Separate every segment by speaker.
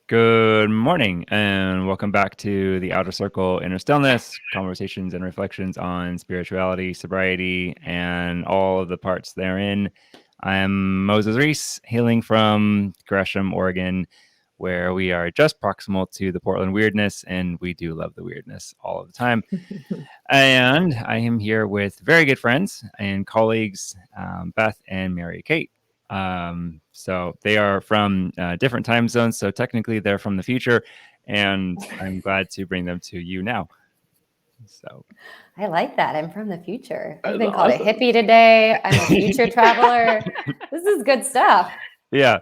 Speaker 1: Good morning, and welcome back to the Outer Circle Inner Stillness, conversations and reflections on spirituality, sobriety, and all of the parts therein. I'm Moses Reese, hailing from Gresham, Oregon, where we are just proximal to the Portland weirdness, and we do love the weirdness all of the time. And I am here with very good friends and colleagues, Beth and Mary Kate. So they are from different time zones. So technically, they're from the future, and I'm glad to bring them to you now. So
Speaker 2: I like that. I'm from the future. I've
Speaker 1: that's
Speaker 2: been called a
Speaker 1: awesome.
Speaker 2: hippie today. I'm a future traveler. This is good stuff.
Speaker 1: Yeah.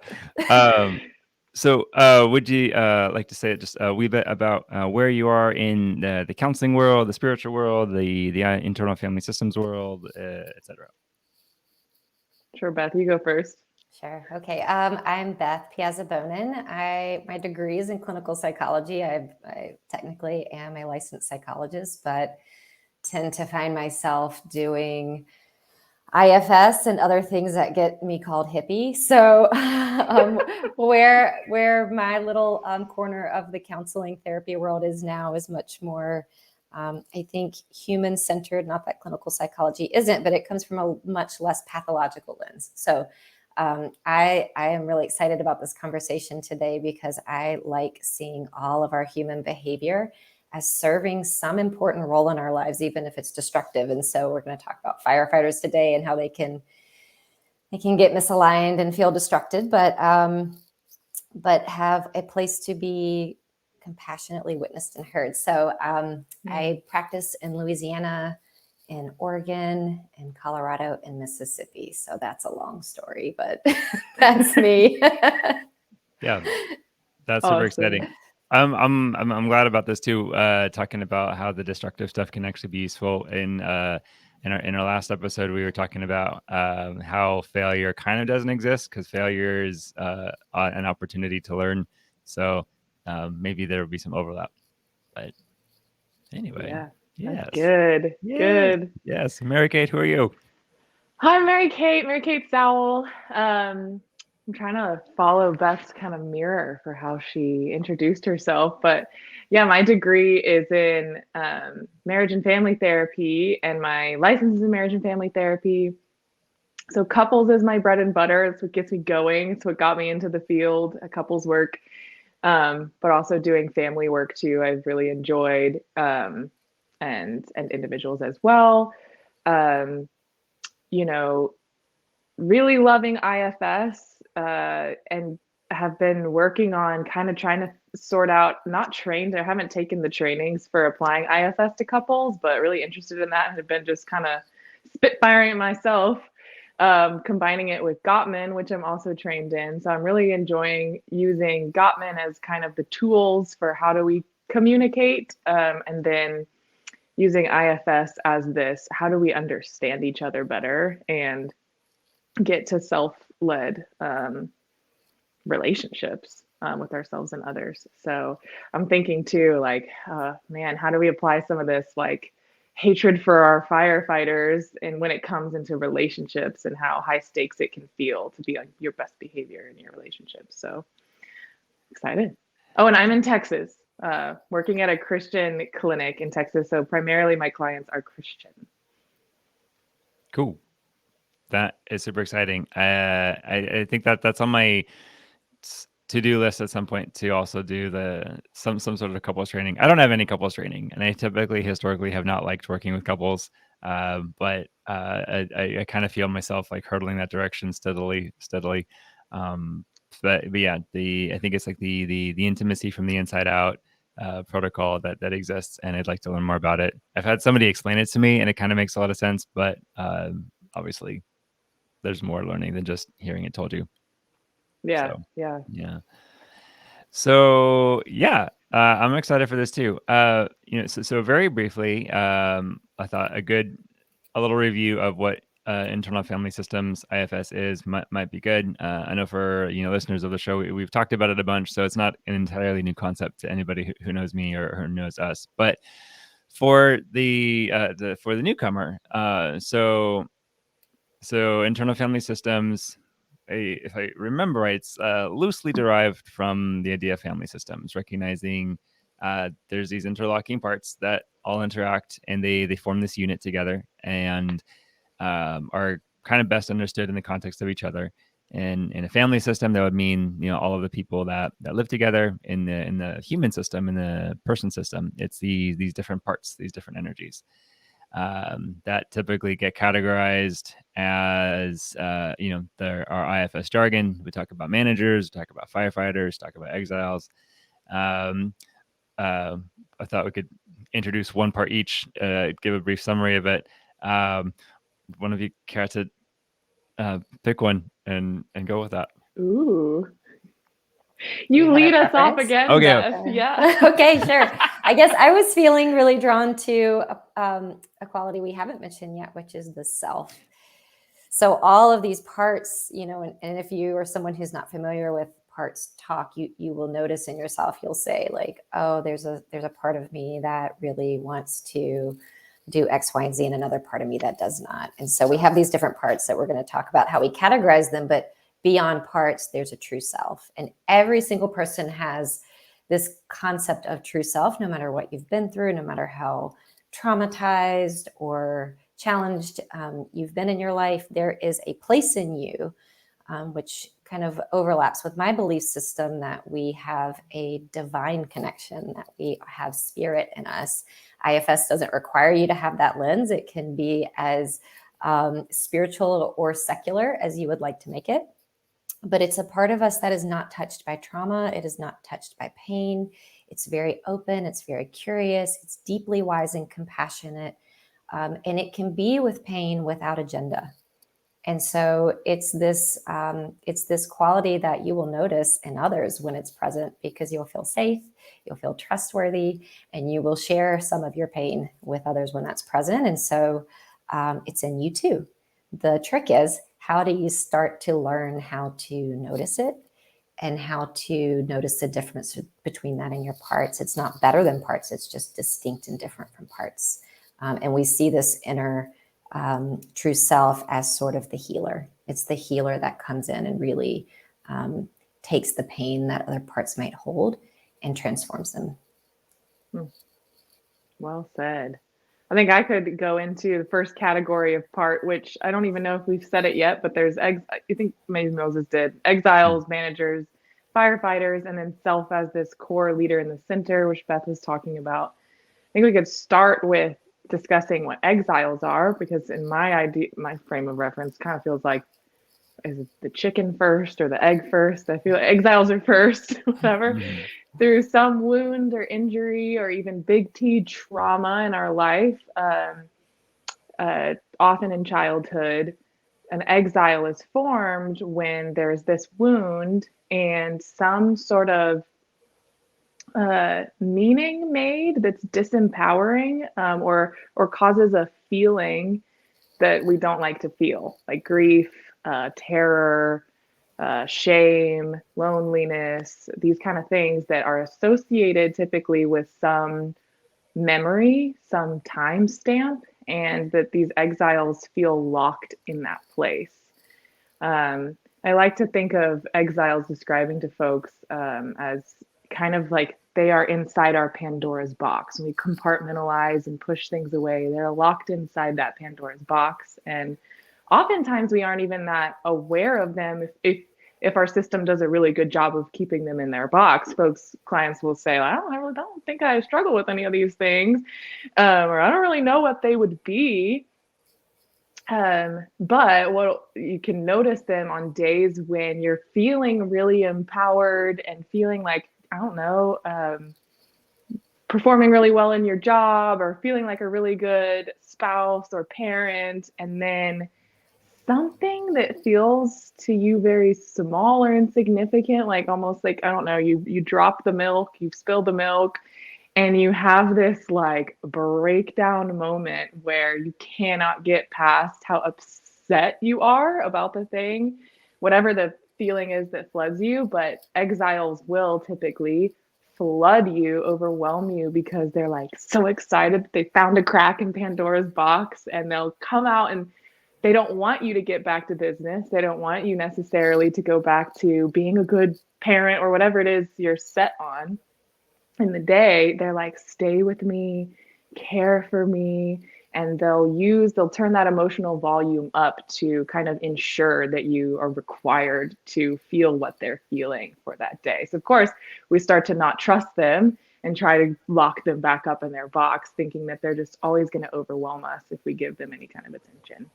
Speaker 1: So would you like to say just a wee bit about where you are in the counseling world, the spiritual world, the internal family systems world, etc.?
Speaker 3: Sure, Beth, you go first.
Speaker 2: Sure. Okay. I'm Beth Piazza-Bonin. My degree is in clinical psychology. I technically am a licensed psychologist, but tend to find myself doing IFS and other things that get me called hippie. So where my little corner of the counseling therapy world is now is much more, I think, human-centered. Not that clinical psychology isn't, but it comes from a much less pathological lens. So I am really excited about this conversation today because I like seeing all of our human behavior as serving some important role in our lives, even if it's destructive. And so we're going to talk about firefighters today and how they can get misaligned and feel destructed, but have a place to be compassionately witnessed and heard. So I practice in Louisiana, in Oregon, in Colorado, and Mississippi. So that's a long story, but that's me.
Speaker 1: Yeah, that's super exciting. I'm glad about this too. Talking about how the destructive stuff can actually be useful. In our last episode, we were talking about how failure kind of doesn't exist because failure is an opportunity to learn. So maybe there will be some overlap. But anyway,
Speaker 3: Yeah,
Speaker 1: yes,
Speaker 3: that's good.
Speaker 1: yes,
Speaker 3: Good.
Speaker 1: yes. Mary Kate, who are you?
Speaker 3: Hi, Mary Kate Sowell. I'm trying to follow Beth's kind of mirror for how she introduced herself. But yeah, my degree is in marriage and family therapy, and my license is in marriage and family therapy. So couples is my bread and butter. It's what gets me going. It's what got me into the field, couples work, but also doing family work too. I've really enjoyed, and individuals as well. Um, you know, really loving IFS, and have been working on kind of trying to sort out, not trained, I haven't taken the trainings for applying IFS to couples, but really interested in that and have been just kind of spitfiring it myself, combining it with Gottman, which I'm also trained in. So I'm really enjoying using Gottman as kind of the tools for how do we communicate, and then using IFS as this, how do we understand each other better and get to self-led relationships with ourselves and others. So I'm thinking too, like, man, how do we apply some of this like hatred for our firefighters and when it comes into relationships and how high stakes it can feel to be on your best behavior in your relationships. So excited. Oh, and I'm in Texas, working at a Christian clinic in Texas. So primarily my clients are Christian.
Speaker 1: Cool. That is super exciting. I think that's on my to-do list at some point to also do some sort of couples training. I don't have any couples training, and I typically historically have not liked working with couples. But I kind of feel myself like hurtling that direction steadily. But yeah, I think it's like the intimacy from the inside out protocol that exists, and I'd like to learn more about it. I've had somebody explain it to me, and it kind of makes a lot of sense. But obviously, there's more learning than just hearing it told you.
Speaker 3: Yeah,
Speaker 1: So
Speaker 3: yeah.
Speaker 1: yeah. So yeah, I'm excited for this too. So very briefly, I thought a little review of what internal family systems IFS is might be good. I know for listeners of the show, we've talked about it a bunch, so it's not an entirely new concept to anybody who knows me or who knows us. But for the newcomer, so internal family systems, if I remember right, it's loosely derived from the idea of family systems, recognizing there's these interlocking parts that all interact and they form this unit together and are kind of best understood in the context of each other. And in a family system, that would mean, you know, all of the people that live together. In the human system, in the person system, it's these different parts, these different energies that typically get categorized as, you know, our IFS jargon. We talk about managers, we talk about firefighters, talk about exiles. Um, I thought we could introduce one part each, give a brief summary of it. One of you care to pick one and go with that?
Speaker 3: Ooh.
Speaker 2: You
Speaker 3: You
Speaker 2: have a
Speaker 3: lead us off
Speaker 2: preference?
Speaker 3: again,
Speaker 1: Okay.
Speaker 3: Beth. Yeah.
Speaker 2: Okay, sure. I guess I was feeling really drawn to a quality we haven't mentioned yet, which is the self. So all of these parts, you know, and if you are someone who's not familiar with parts talk, you will notice in yourself, you'll say like, oh, there's a part of me that really wants to do X, Y, and Z, and another part of me that does not. And so we have these different parts that we're going to talk about how we categorize them, but beyond parts, there's a true self. And every single person has this concept of true self, no matter what you've been through, no matter how traumatized or challenged you've been in your life, there is a place in you, which kind of overlaps with my belief system that we have a divine connection, that we have spirit in us. IFS doesn't require you to have that lens. It can be as spiritual or secular as you would like to make it. But it's a part of us that is not touched by trauma. It is not touched by pain. It's very open. It's very curious. It's deeply wise and compassionate. And it can be with pain without agenda. And so it's this quality that you will notice in others when it's present, because you'll feel safe, you'll feel trustworthy, and you will share some of your pain with others when that's present. And so it's in you too. The trick is, how do you start to learn how to notice it and how to notice the difference between that and your parts? It's not better than parts. It's just distinct and different from parts. And we see this inner true self as sort of the healer. It's the healer that comes in and really takes the pain that other parts might hold and transforms them.
Speaker 3: Well said. I think I could go into the first category of part, which I don't even know if we've said it yet, but there's I think maybe Moses did. Exiles, managers, firefighters, and then self as this core leader in the center, which Beth was talking about. I think we could start with discussing what exiles are, because in my frame of reference kind of feels like, is it the chicken first or the egg first? I feel like exiles are first, whatever. Through some wound or injury or even big T trauma in our life, often in childhood, an exile is formed when there's this wound and some sort of meaning made that's disempowering, or causes a feeling that we don't like to feel, like grief, terror, shame, loneliness, these kind of things that are associated typically with some memory, some timestamp, and that these exiles feel locked in that place. I like to think of exiles describing to folks as kind of like they are inside our Pandora's box. We compartmentalize and push things away. They're locked inside that Pandora's box. And oftentimes we aren't even that aware of them. If our system does a really good job of keeping them in their box, clients will say, I don't think I struggle with any of these things, or I don't really know what they would be. But what you can notice them on days when you're feeling really empowered and feeling like, I don't know, performing really well in your job or feeling like a really good spouse or parent, and then something that feels to you very small or insignificant, like almost like, I don't know, you drop the milk, you spill the milk, and you have this like breakdown moment where you cannot get past how upset you are about the thing, whatever the feeling is that floods you. But exiles will typically flood you, overwhelm you, because they're like so excited that they found a crack in Pandora's box, and they'll come out and they don't want you to get back to business. They don't want you necessarily to go back to being a good parent or whatever it is you're set on in the day. They're like, stay with me, care for me. And they'll turn that emotional volume up to kind of ensure that you are required to feel what they're feeling for that day. So of course, we start to not trust them and try to lock them back up in their box, thinking that they're just always going to overwhelm us if we give them any kind of attention.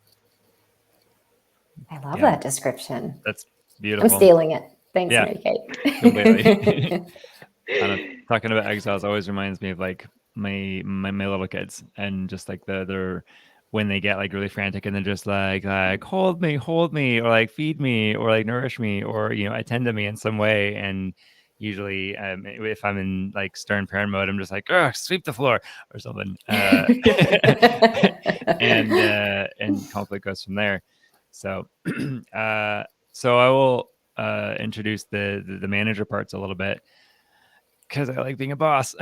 Speaker 2: I love that description.
Speaker 1: That's beautiful.
Speaker 2: I'm stealing it. Thanks,
Speaker 1: Yeah,
Speaker 2: Mary Kate.
Speaker 1: Completely. Talking about exiles always reminds me of like my little kids, and just like they're when they get like really frantic and they're just like hold me, or like feed me, or like nourish me, or attend to me in some way. And usually if I'm in like stern parent mode, I'm just like, sweep the floor or something. And conflict goes from there. So so I will introduce the manager parts a little bit, because I like being a boss.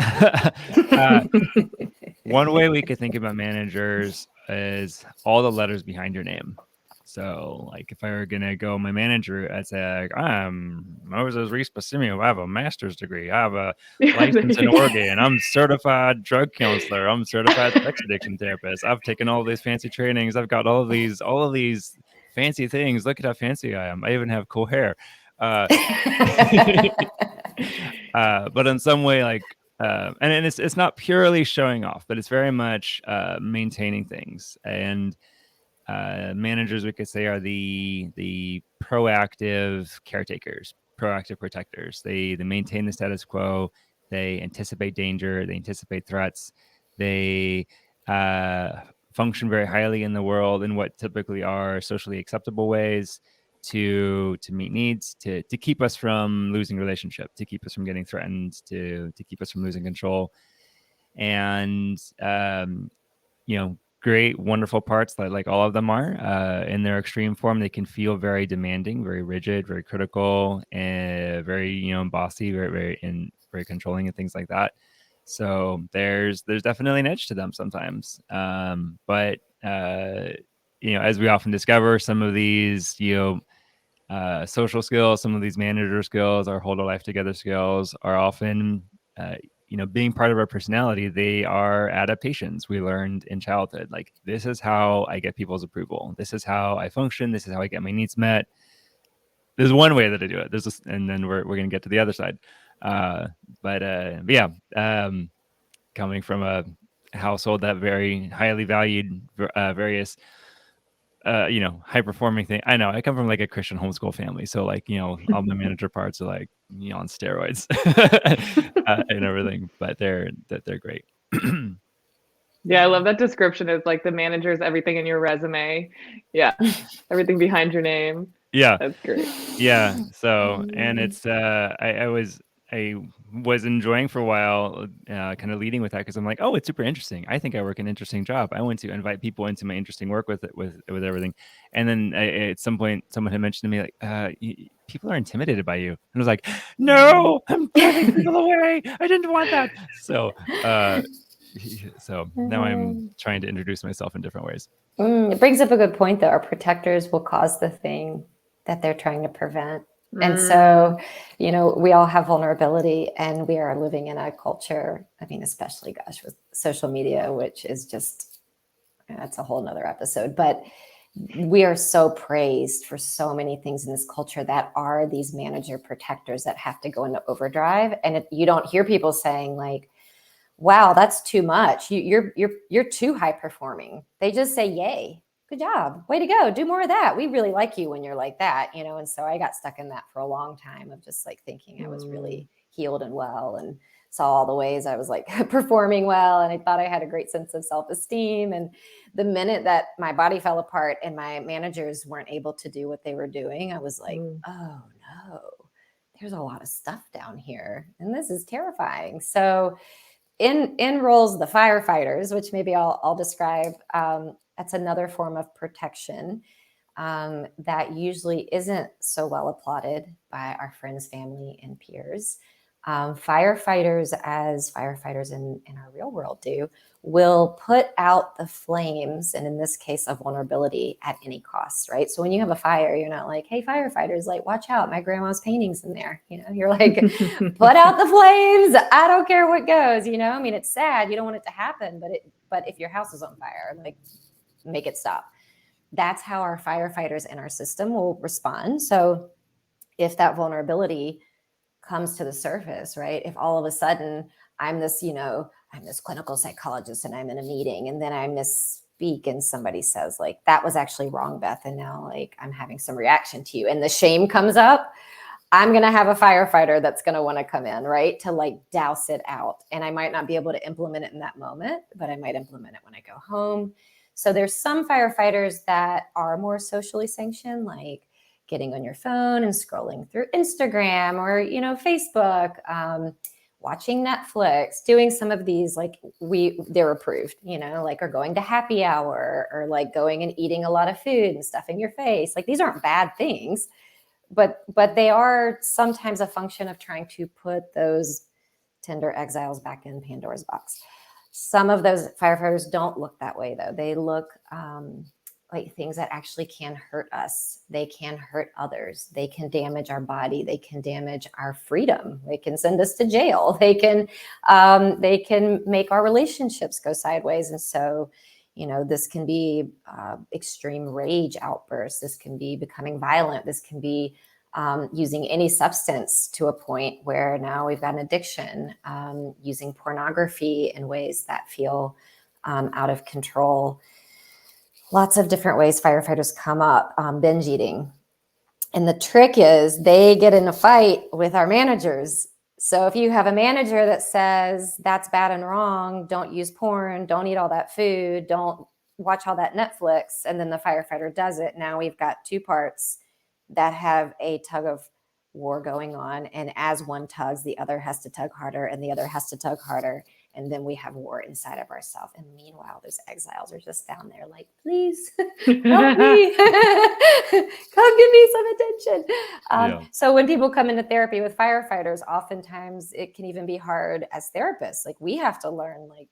Speaker 1: One way we could think about managers is all the letters behind your name. So, like, if I were gonna go my manager, I'd say, like, I'm Moses Reese Basimio. I have a master's degree. I have a license in Oregon. I'm certified drug counselor. I'm certified sex addiction therapist. I've taken all these fancy trainings. I've got all of these fancy things. Look at how fancy I am. I even have cool hair. But in some way, like, and it's not purely showing off, but it's very much maintaining things. And managers, we could say, are the proactive caretakers, proactive protectors. They maintain the status quo. They anticipate danger. They anticipate threats. They function very highly in the world in what typically are socially acceptable ways to meet needs, to keep us from losing relationship, to keep us from getting threatened, to keep us from losing control. And great, wonderful parts, like all of them are in their extreme form. They can feel very demanding, very rigid, very critical, and very bossy, very controlling, and things like that. So there's definitely an edge to them sometimes. But as we often discover, some of these social skills, some of these manager skills, our hold our life together skills, are often being part of our personality. They are adaptations we learned in childhood. Like, this is how I get people's approval. This is how I function. This is how I get my needs met. There's one way that I do it. And then we're going to get to the other side. But yeah, coming from a household that very highly valued various high performing thing. I know I come from like a Christian homeschool family, so like all my manager parts are like on steroids and everything, but they're great.
Speaker 3: Yeah, I love that description. Is like the manager's everything in your resume. Yeah, everything behind your name.
Speaker 1: Yeah,
Speaker 3: that's great.
Speaker 1: Yeah, so and it's I was enjoying for a while, kind of leading with that, because I'm like, oh, it's super interesting. I think I work an interesting job. I want to invite people into my interesting work with everything. And then at some point, someone had mentioned to me, like, people are intimidated by you. And I was like, no, I'm driving people away. I didn't want that. So now I'm trying to introduce myself in different ways.
Speaker 2: It brings up a good point, though. Our protectors will cause the thing that they're trying to prevent. And so, we all have vulnerability, and we are living in a culture, I mean, especially, gosh, with social media, which is just, that's a whole nother episode, but we are so praised for so many things in this culture that are these manager protectors that have to go into overdrive. And you don't hear people saying like, wow, that's too much. You're too high performing. They just say, yay. Good job. Way to go. Do more of that. We really like you when you're like that, And so I got stuck in that for a long time of just like thinking I was really healed and well, and saw all the ways I was like performing well. And I thought I had a great sense of self-esteem. And the minute that my body fell apart and my managers weren't able to do what they were doing, I was like, oh no, there's a lot of stuff down here. And this is terrifying. So in roles, the firefighters, which maybe I'll describe, that's another form of protection that usually isn't so well applauded by our friends, family, and peers. Firefighters, as firefighters in our real world do, will put out the flames, and in this case, a vulnerability at any cost, right? So when you have a fire, you're not like, hey, firefighters, like, watch out, my grandma's paintings in there. You're like, put out the flames. I don't care what goes. I mean, it's sad. You don't want it to happen, but if your house is on fire, like, make it stop. That's how our firefighters in our system will respond. So if that vulnerability comes to the surface, right? If all of a sudden I'm this clinical psychologist and I'm in a meeting and then I misspeak and somebody says like, that was actually wrong, Beth. And now like I'm having some reaction to you and the shame comes up, I'm going to have a firefighter that's going to want to come in, right? To like douse it out. And I might not be able to implement it in that moment, but I might implement it when I go home. So there's some firefighters that are more socially sanctioned, like getting on your phone and scrolling through Instagram or, Facebook, watching Netflix, doing some of these, like they're approved, like, or going to happy hour or like going and eating a lot of food and stuffing your face. Like these aren't bad things, but they are sometimes a function of trying to put those tender exiles back in Pandora's box. Some of those firefighters don't look that way though. They look, like things that actually can hurt us. They can hurt others. They can damage our body. They can damage our freedom. They can send us to jail. They can make our relationships go sideways. And so, this can be extreme rage outbursts. This can be becoming violent. This can be using any substance to a point where now we've got an addiction, using pornography in ways that feel out of control. Lots of different ways firefighters come up, binge eating. And the trick is they get in a fight with our managers. So if you have a manager that says that's bad and wrong, don't use porn, don't eat all that food, don't watch all that Netflix, and then the firefighter does it, now we've got two parts that have a tug of war going on. And as one tugs, the other has to tug harder and the other has to tug harder. And then we have war inside of ourselves. And meanwhile, those exiles are just down there like, please help me. Come give me some attention. So when people come into therapy with firefighters, oftentimes it can even be hard as therapists. Like we have to learn, like,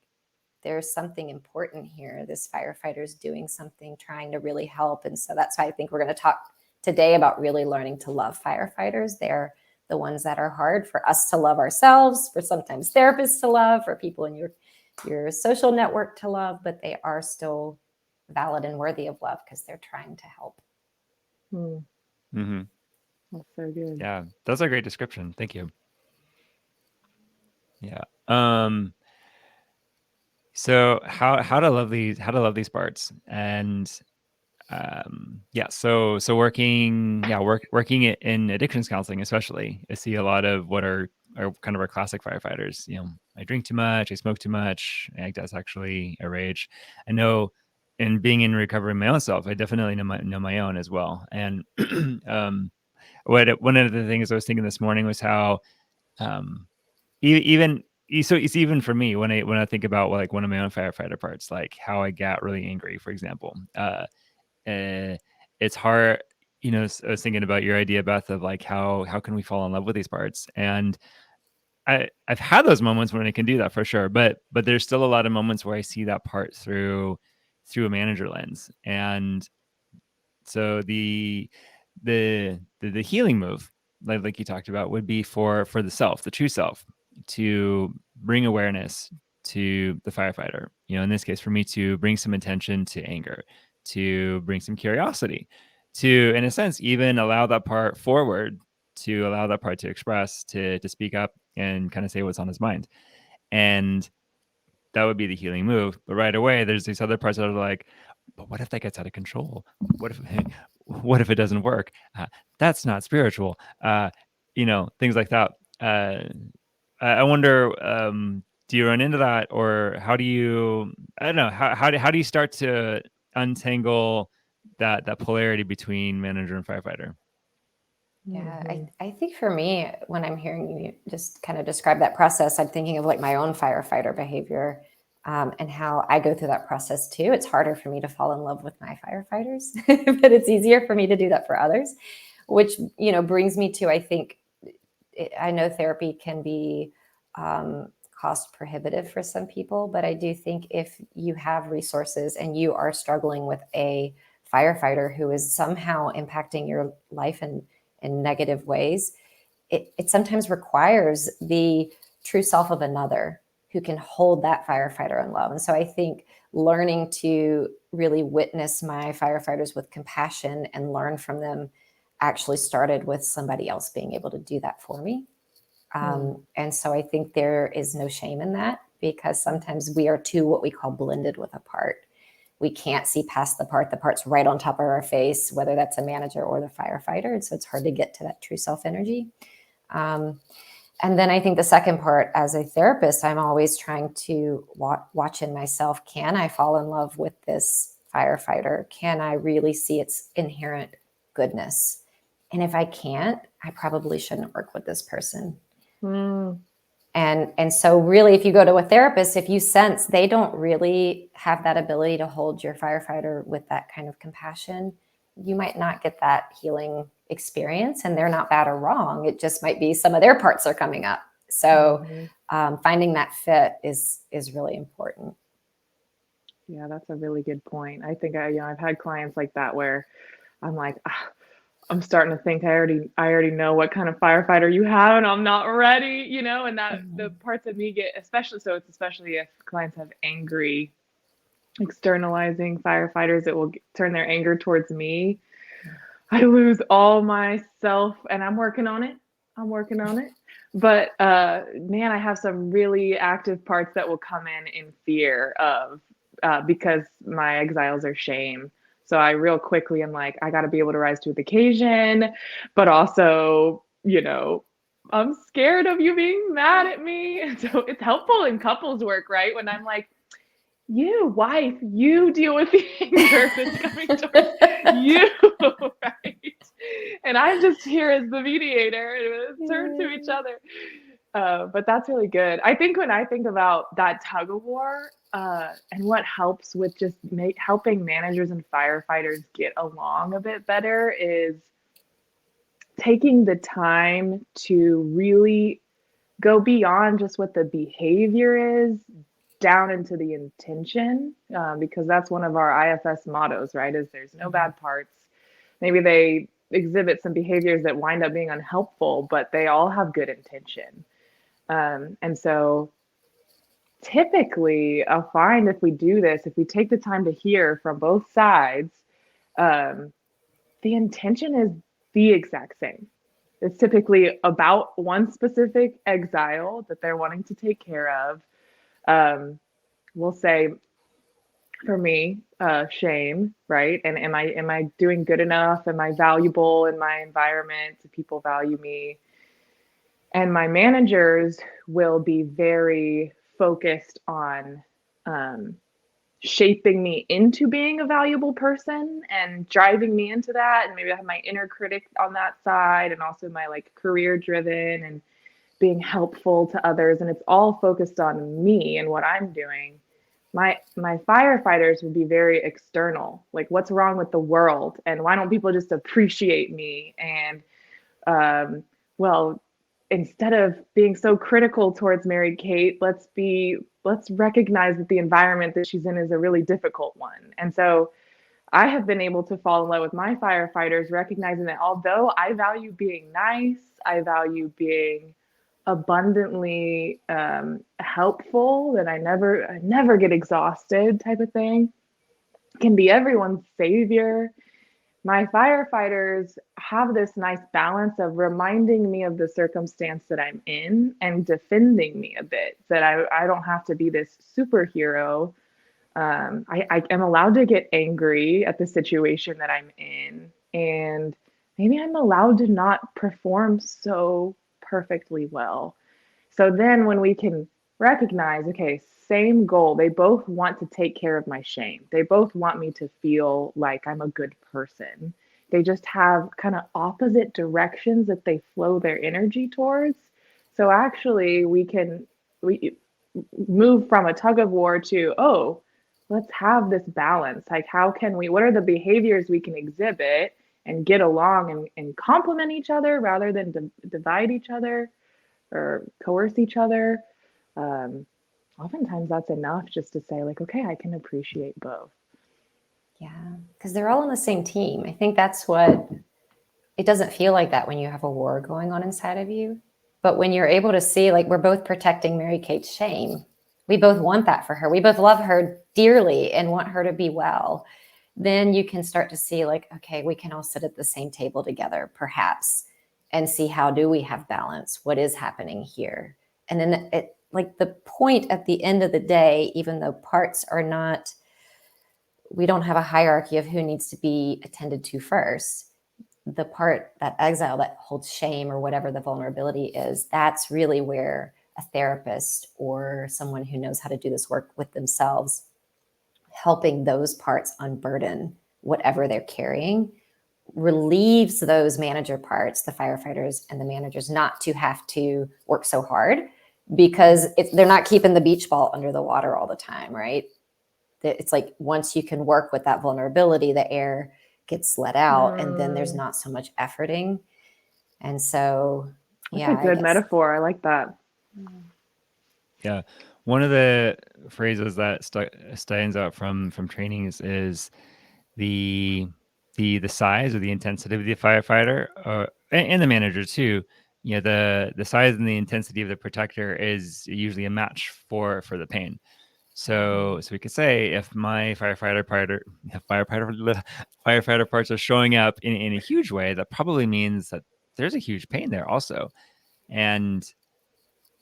Speaker 2: there's something important here. This firefighter's doing something, trying to really help. And so that's why I think we're going to talk today about really learning to love firefighters. They're the ones that are hard for us to love ourselves, for sometimes therapists to love, for people in your social network to love, but they are still valid and worthy of love because they're trying to help.
Speaker 1: Mm-hmm.
Speaker 3: That's so good.
Speaker 1: Yeah, that's a great description. Thank you. Yeah. So how to love these parts, and so working in addictions counseling, especially, I see a lot of what are kind of our classic firefighters. I drink too much, I smoke too much. That's actually a rage. I know, in being in recovery my own self, I definitely know my own as well. And one of the things I was thinking this morning was how even for me, when I think about like one of my own firefighter parts, like how I got really angry, for example. It's hard, I was thinking about your idea, Beth, of like how can we fall in love with these parts, and I've had those moments when I can do that for sure, but there's still a lot of moments where I see that part through a manager lens. And so the healing move, like you talked about, would be for the true self, to bring awareness to the firefighter. In this case, for me, to bring some attention to anger, to bring some curiosity, to, in a sense, even allow that part forward, to allow that part to express, to speak up and kind of say what's on his mind. And that would be the healing move. But right away, there's these other parts that are like, but what if that gets out of control? What if it doesn't work? That's not spiritual. Things like that. I wonder, do you run into that, or how do you? I don't know. How do you start to untangle that polarity between manager and firefighter?
Speaker 2: Yeah, I think for me, when I'm hearing you just kind of describe that process, I'm thinking of like my own firefighter behavior, and how I go through that process too. It's harder for me to fall in love with my firefighters, but it's easier for me to do that for others, which, brings me to, I think, I know therapy can be cost prohibitive for some people, but I do think if you have resources and you are struggling with a firefighter who is somehow impacting your life in negative ways, it sometimes requires the true self of another who can hold that firefighter in love. And so I think learning to really witness my firefighters with compassion and learn from them actually started with somebody else being able to do that for me. And so I think there is no shame in that, because sometimes we are too, what we call, blended with a part. We can't see past the part. The part's right on top of our face, whether that's a manager or the firefighter. And so it's hard to get to that true self energy. And then I think the second part, as a therapist, I'm always trying to watch in myself. Can I fall in love with this firefighter? Can I really see its inherent goodness? And if I can't, I probably shouldn't work with this person. And so really, if you go to a therapist, if you sense they don't really have that ability to hold your firefighter with that kind of compassion, you might not get that healing experience. And they're not bad or wrong. It just might be some of their parts are coming up. So finding that fit is really important.
Speaker 3: Yeah, that's a really good point. I think I've had clients like that where I'm like, I'm starting to think I already know what kind of firefighter you have, and I'm not ready, and that the parts of me get, especially if clients have angry, externalizing firefighters, it will turn their anger towards me. I lose all myself, and I'm working on it. But man, I have some really active parts that will come in fear of, because my exiles are shame. So I real quickly am like, I got to be able to rise to the occasion, but also, I'm scared of you being mad at me. So it's helpful in couples work, right? When I'm like, you, wife, you deal with the anger that's coming towards you, right? And I'm just here as the mediator, and let's turn to each other. But that's really good. I think when I think about that tug of war, and what helps with just helping managers and firefighters get along a bit better is taking the time to really go beyond just what the behavior is, down into the intention, because that's one of our IFS mottos, right? Is there's no bad parts. Maybe they exhibit some behaviors that wind up being unhelpful, but they all have good intention. And so typically I'll find if we do this, if we take the time to hear from both sides, the intention is the exact same. It's typically about one specific exile that they're wanting to take care of. We'll say, for me, shame, right? And am I doing good enough? Am I valuable in my environment? Do people value me? And my managers will be very focused on shaping me into being a valuable person and driving me into that. And maybe I have my inner critic on that side, and also my career driven and being helpful to others. And it's all focused on me and what I'm doing. My firefighters would be very external, like what's wrong with the world, and why don't people just appreciate me? And well, instead of being so critical towards Mary Kate, let's recognize that the environment that she's in is a really difficult one. And so I have been able to fall in love with my firefighters, recognizing that although I value being nice, I value being abundantly helpful, that I never get exhausted type of thing, can be everyone's savior. My firefighters have this nice balance of reminding me of the circumstance that I'm in and defending me a bit, that I don't have to be this superhero. I am allowed to get angry at the situation that I'm in, and maybe I'm allowed to not perform so perfectly well. So then when we can recognize, okay, same goal, they both want to take care of my shame. They both want me to feel like I'm a good person. They just have kind of opposite directions that they flow their energy towards. So actually we move from a tug of war to, oh, let's have this balance. Like, what are the behaviors we can exhibit and get along and complement each other rather than divide each other or coerce each other. Oftentimes that's enough just to say like, okay, I can appreciate both.
Speaker 2: Yeah, because they're all on the same team. I think that's what, it doesn't feel like that when you have a war going on inside of you. But when you're able to see, like, we're both protecting Mary Kate's shame. We both want that for her. We both love her dearly and want her to be well. Then you can start to see like, okay, we can all sit at the same table together, perhaps, and see how do we have balance? What is happening here? And then it, like the point at the end of the day, even though parts are not, we don't have a hierarchy of who needs to be attended to first. The part, that exile that holds shame or whatever the vulnerability is, that's really where a therapist or someone who knows how to do this work with themselves, helping those parts unburden whatever they're carrying, relieves those manager parts, the firefighters and the managers, not to have to work so hard, because they're not keeping the beach ball under the water all the time, right? It's like once you can work with that vulnerability, the air gets let out and then there's not so much efforting. And so,
Speaker 3: That's a good metaphor. I like that.
Speaker 1: Yeah. One of the phrases that stands out from trainings is the size or the intensity of the firefighter, and the manager too. You know, the size and the intensity of the protector is usually a match for the pain. So we could say if my firefighter parts are showing up in a huge way, that probably means that there's a huge pain there also. And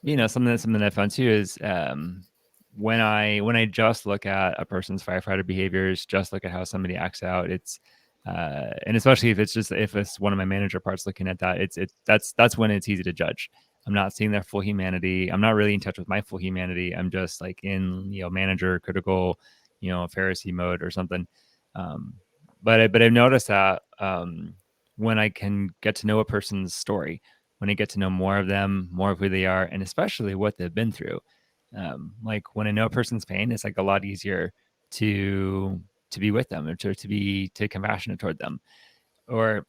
Speaker 1: you know, something I found too is when I just look at a person's firefighter behaviors, just look at how somebody acts out, it's and especially if it's one of my manager parts looking at that, that's when it's easy to judge. I'm not seeing their full humanity. I'm not really in touch with my full humanity. I'm just like in, you know, manager critical, you know, Pharisee mode or something. But I've noticed that when I can get to know a person's story, when I get to know more of them, more of who they are, and especially what they've been through. Like when I know a person's pain, it's like a lot easier to be with them or to be compassionate toward them. Or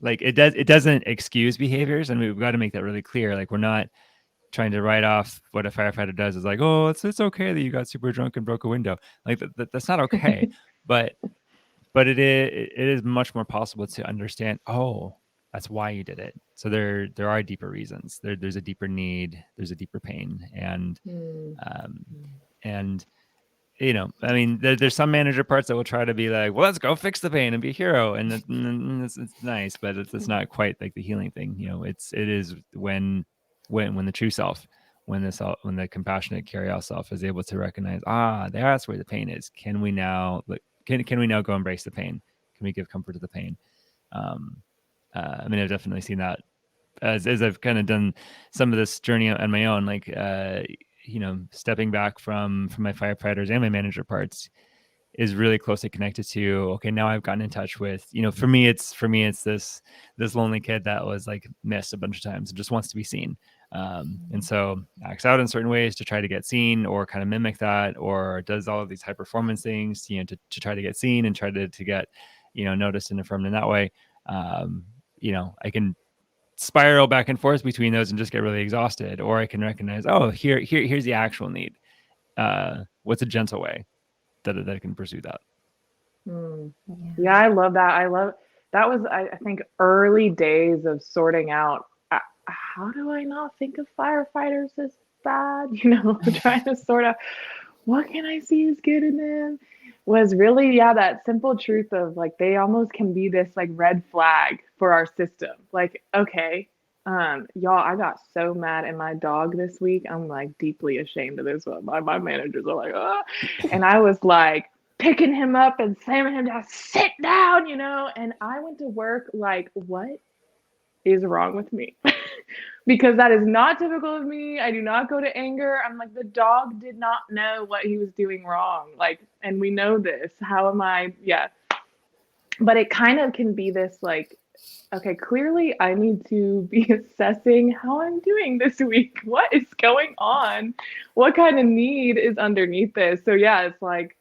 Speaker 1: like it doesn't excuse behaviors, and we've got to make that really clear. Like we're not trying to write off what a firefighter does is like, oh, it's okay that you got super drunk and broke a window. Like that's not okay. but it is much more possible to understand, oh, that's why you did it. So there are deeper reasons. There's a deeper need. There's a deeper pain, and you know, I mean, there's some manager parts that will try to be like, well, let's go fix the pain and be a hero, and it's nice, but it's not quite like the healing thing. You know, it is when the true self, when the compassionate carry out self is able to recognize, that's where the pain is. Can we now can we now go embrace the pain? Can we give comfort to the pain? I mean, I've definitely seen that as I've kind of done some of this journey on my own, like, you know, stepping back from my firefighters and my manager parts is really closely connected to, okay, now I've gotten in touch with, you know, for me, it's this lonely kid that was like missed a bunch of times and just wants to be seen. And so acts out in certain ways to try to get seen or kind of mimic that, or does all of these high performance things, you know, to try to get seen and try to get, you know, noticed and affirmed in that way. You know, I can spiral back and forth between those and just get really exhausted, or I can recognize, oh, here's the actual need. What's a gentle way that I can pursue that?
Speaker 3: Yeah, I love that. That was, I think, early days of sorting out, how do I not think of firefighters as bad? You know, trying to sort out what can I see as good in them, was really, that simple truth of like, they almost can be this like red flag for our system. Like, okay, y'all, I got so mad at my dog this week. I'm like deeply ashamed of this one. My managers are like, and I was like picking him up and slamming him down, sit down, you know, and I went to work like, what is wrong with me? Because that is not typical of me. I do not go to anger. I'm like, the dog did not know what he was doing wrong. Like, and we know this. How am I? Yeah. But it kind of can be this like, okay, clearly I need to be assessing how I'm doing this week. What is going on? What kind of need is underneath this? So yeah, it's like,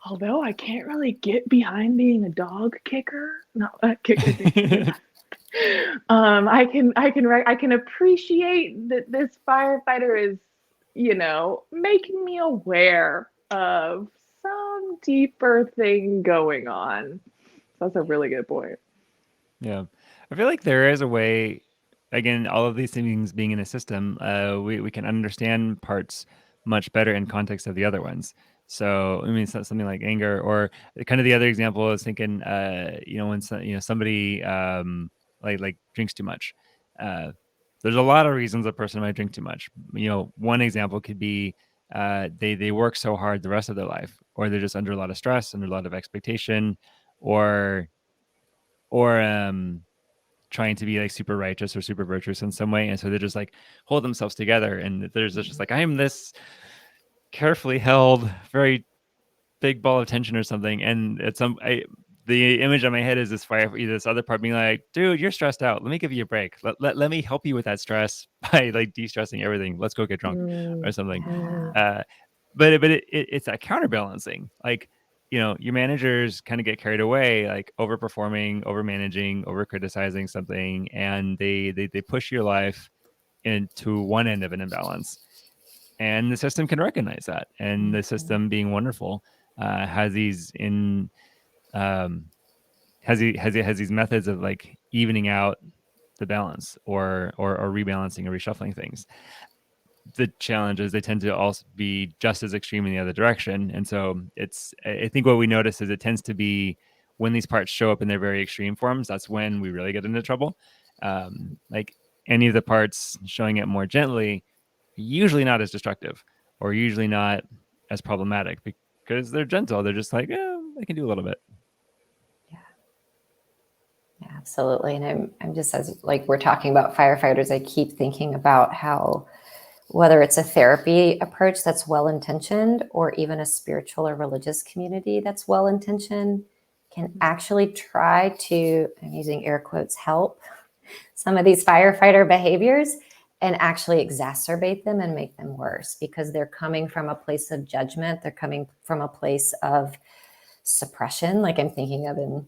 Speaker 3: although I can't really get behind being a dog kicker, not that kicker. I can appreciate that this firefighter is, making me aware of some deeper thing going on. That's a really good point.
Speaker 1: Yeah. I feel like there is a way, again, all of these things being in a system, we can understand parts much better in context of the other ones. So, I mean, it's not something like anger, or kind of the other example is thinking, when somebody like drinks too much. There's a lot of reasons a person might drink too much. One example could be they work so hard the rest of their life, or they're just under a lot of stress, under a lot of expectation, or or trying to be like super righteous or super virtuous in some way, and so they just like hold themselves together, and there's just like, I am this carefully held very big ball of tension or something, and the image on my head is this other part being like, dude, you're stressed out, let me give you a break, let me help you with that stress by like de-stressing everything, let's go get drunk or something.
Speaker 2: Yeah.
Speaker 1: It's that counterbalancing, like, your managers kind of get carried away, like overperforming, over managing, over criticizing something, and they push your life into one end of an imbalance, and the system can recognize that, and the system, being wonderful, has these has these methods of like evening out the balance, or rebalancing or reshuffling things. The challenge is they tend to also be just as extreme in the other direction. And so I think what we notice is it tends to be when these parts show up in their very extreme forms, that's when we really get into trouble. Like any of the parts showing it more gently, usually not as destructive, or usually not as problematic, because they're gentle. They're just like, I can do a little bit.
Speaker 2: Yeah, absolutely. And I'm just, as like we're talking about firefighters, I keep thinking about how, whether it's a therapy approach that's well-intentioned, or even a spiritual or religious community that's well-intentioned, can actually try to, I'm using air quotes, help some of these firefighter behaviors, and actually exacerbate them and make them worse, because they're coming from a place of judgment. They're coming from a place of suppression. Like I'm thinking of in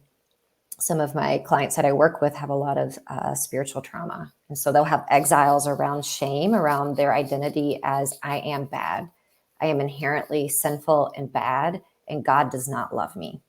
Speaker 2: some of my clients that I work with have a lot of spiritual trauma. And so they'll have exiles around shame, around their identity as, I am bad. I am inherently sinful and bad, and God does not love me.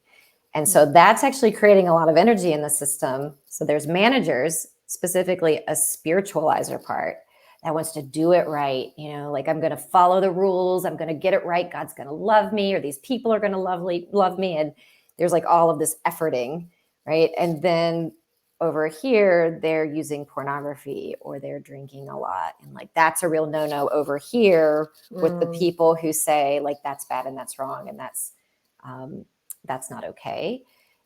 Speaker 2: And so that's actually creating a lot of energy in the system. So there's managers, specifically a spiritualizer part, that wants to do it right. Like, I'm going to follow the rules. I'm going to get it right. God's going to love me, or these people are going to love me. And there's like all of this efforting. Right. And then over here, they're using pornography, or they're drinking a lot. And like, that's a real no-no over here with the people who say like, that's bad and that's wrong. And that's not okay.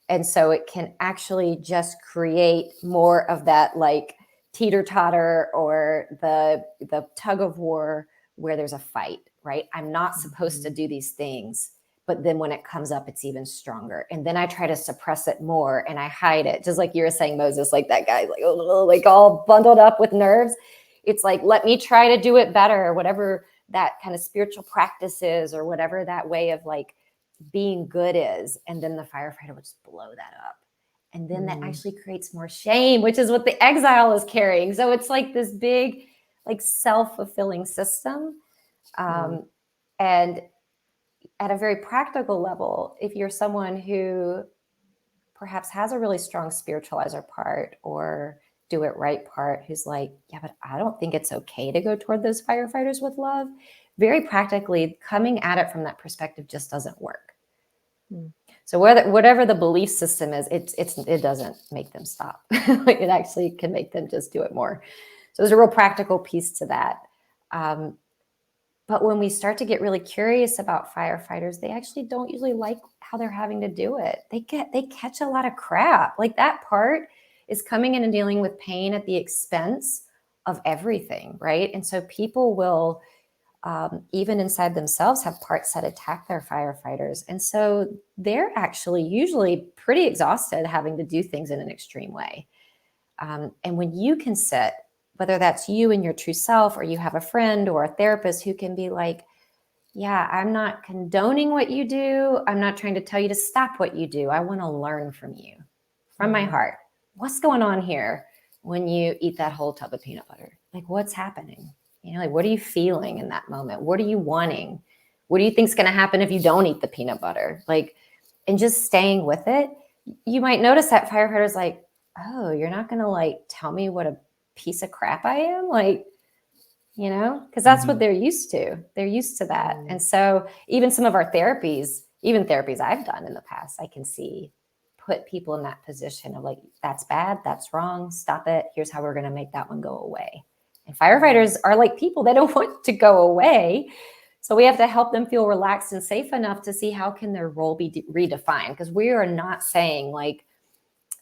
Speaker 2: And so it can actually just create more of that like teeter-totter, or the tug of war, where there's a fight, right? I'm not supposed to do these things. But then when it comes up, it's even stronger. And then I try to suppress it more, and I hide it. Just like you were saying, Moses, like that guy, like all bundled up with nerves. It's like, let me try to do it better, whatever that kind of spiritual practice is, or whatever that way of like being good is. And then the firefighter will just blow that up. And then that actually creates more shame, which is what the exile is carrying. So it's like this big, like self-fulfilling system. And at a very practical level, if you're someone who perhaps has a really strong spiritualizer part, or do it right part, who's like, yeah, but I don't think it's okay to go toward those firefighters with love, very practically coming at it from that perspective just doesn't work. So whatever the belief system is, it doesn't make them stop. It actually can make them just do it more. So there's a real practical piece to that. But when we start to get really curious about firefighters, they actually don't usually like how they're having to do it. They catch a lot of crap. Like, that part is coming in and dealing with pain at the expense of everything, right? And so people will, even inside themselves, have parts that attack their firefighters. And so they're actually usually pretty exhausted having to do things in an extreme way. And when you can sit, whether that's you and your true self, or you have a friend or a therapist who can be like, yeah, I'm not condoning what you do. I'm not trying to tell you to stop what you do. I want to learn from you, from my heart. What's going on here when you eat that whole tub of peanut butter? Like, what's happening? You know, like, what are you feeling in that moment? What are you wanting? What do you think's going to happen if you don't eat the peanut butter? Like, and just staying with it. You might notice that firefighter's like, oh, you're not going to like tell me what a piece of crap I am? Like, you know, because that's what they're used to. They're used to that. And so even some of our therapies, even therapies I've done in the past, I can see put people in that position of like, that's bad, that's wrong, stop it. Here's how we're going to make that one go away. And firefighters are like people, they don't want to go away. So we have to help them feel relaxed and safe enough to see how can their role be redefined. Because we are not saying like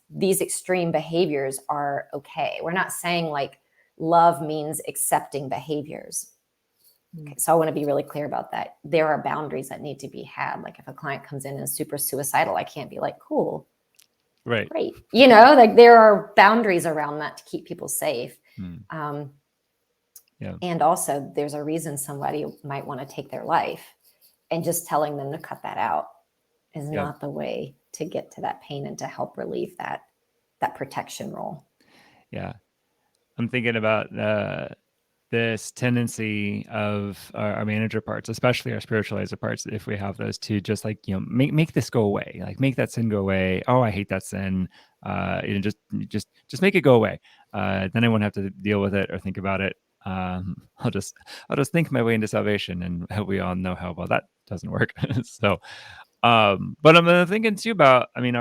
Speaker 2: these extreme behaviors are okay. We're not saying like love means accepting behaviors. Okay, so I want to be really clear about that. There are boundaries that need to be had. Like if a client comes in and is super suicidal, I can't be like, cool,
Speaker 1: Right.
Speaker 2: great. You know, like there are boundaries around that to keep people safe.
Speaker 1: Yeah.
Speaker 2: And also there's a reason somebody might want to take their life, and just telling them to cut that out is not the way to get to that pain and to help relieve that protection role.
Speaker 1: Yeah. I'm thinking about this tendency of our manager parts, especially our spiritualizer parts, if we have those, to just like, you know, make this go away, like make that sin go away. Oh, I hate that sin. You know, just make it go away. Then I won't have to deal with it or think about it. I'll just think my way into salvation, and we all know how well that doesn't work. So, but I'm thinking too about, I mean,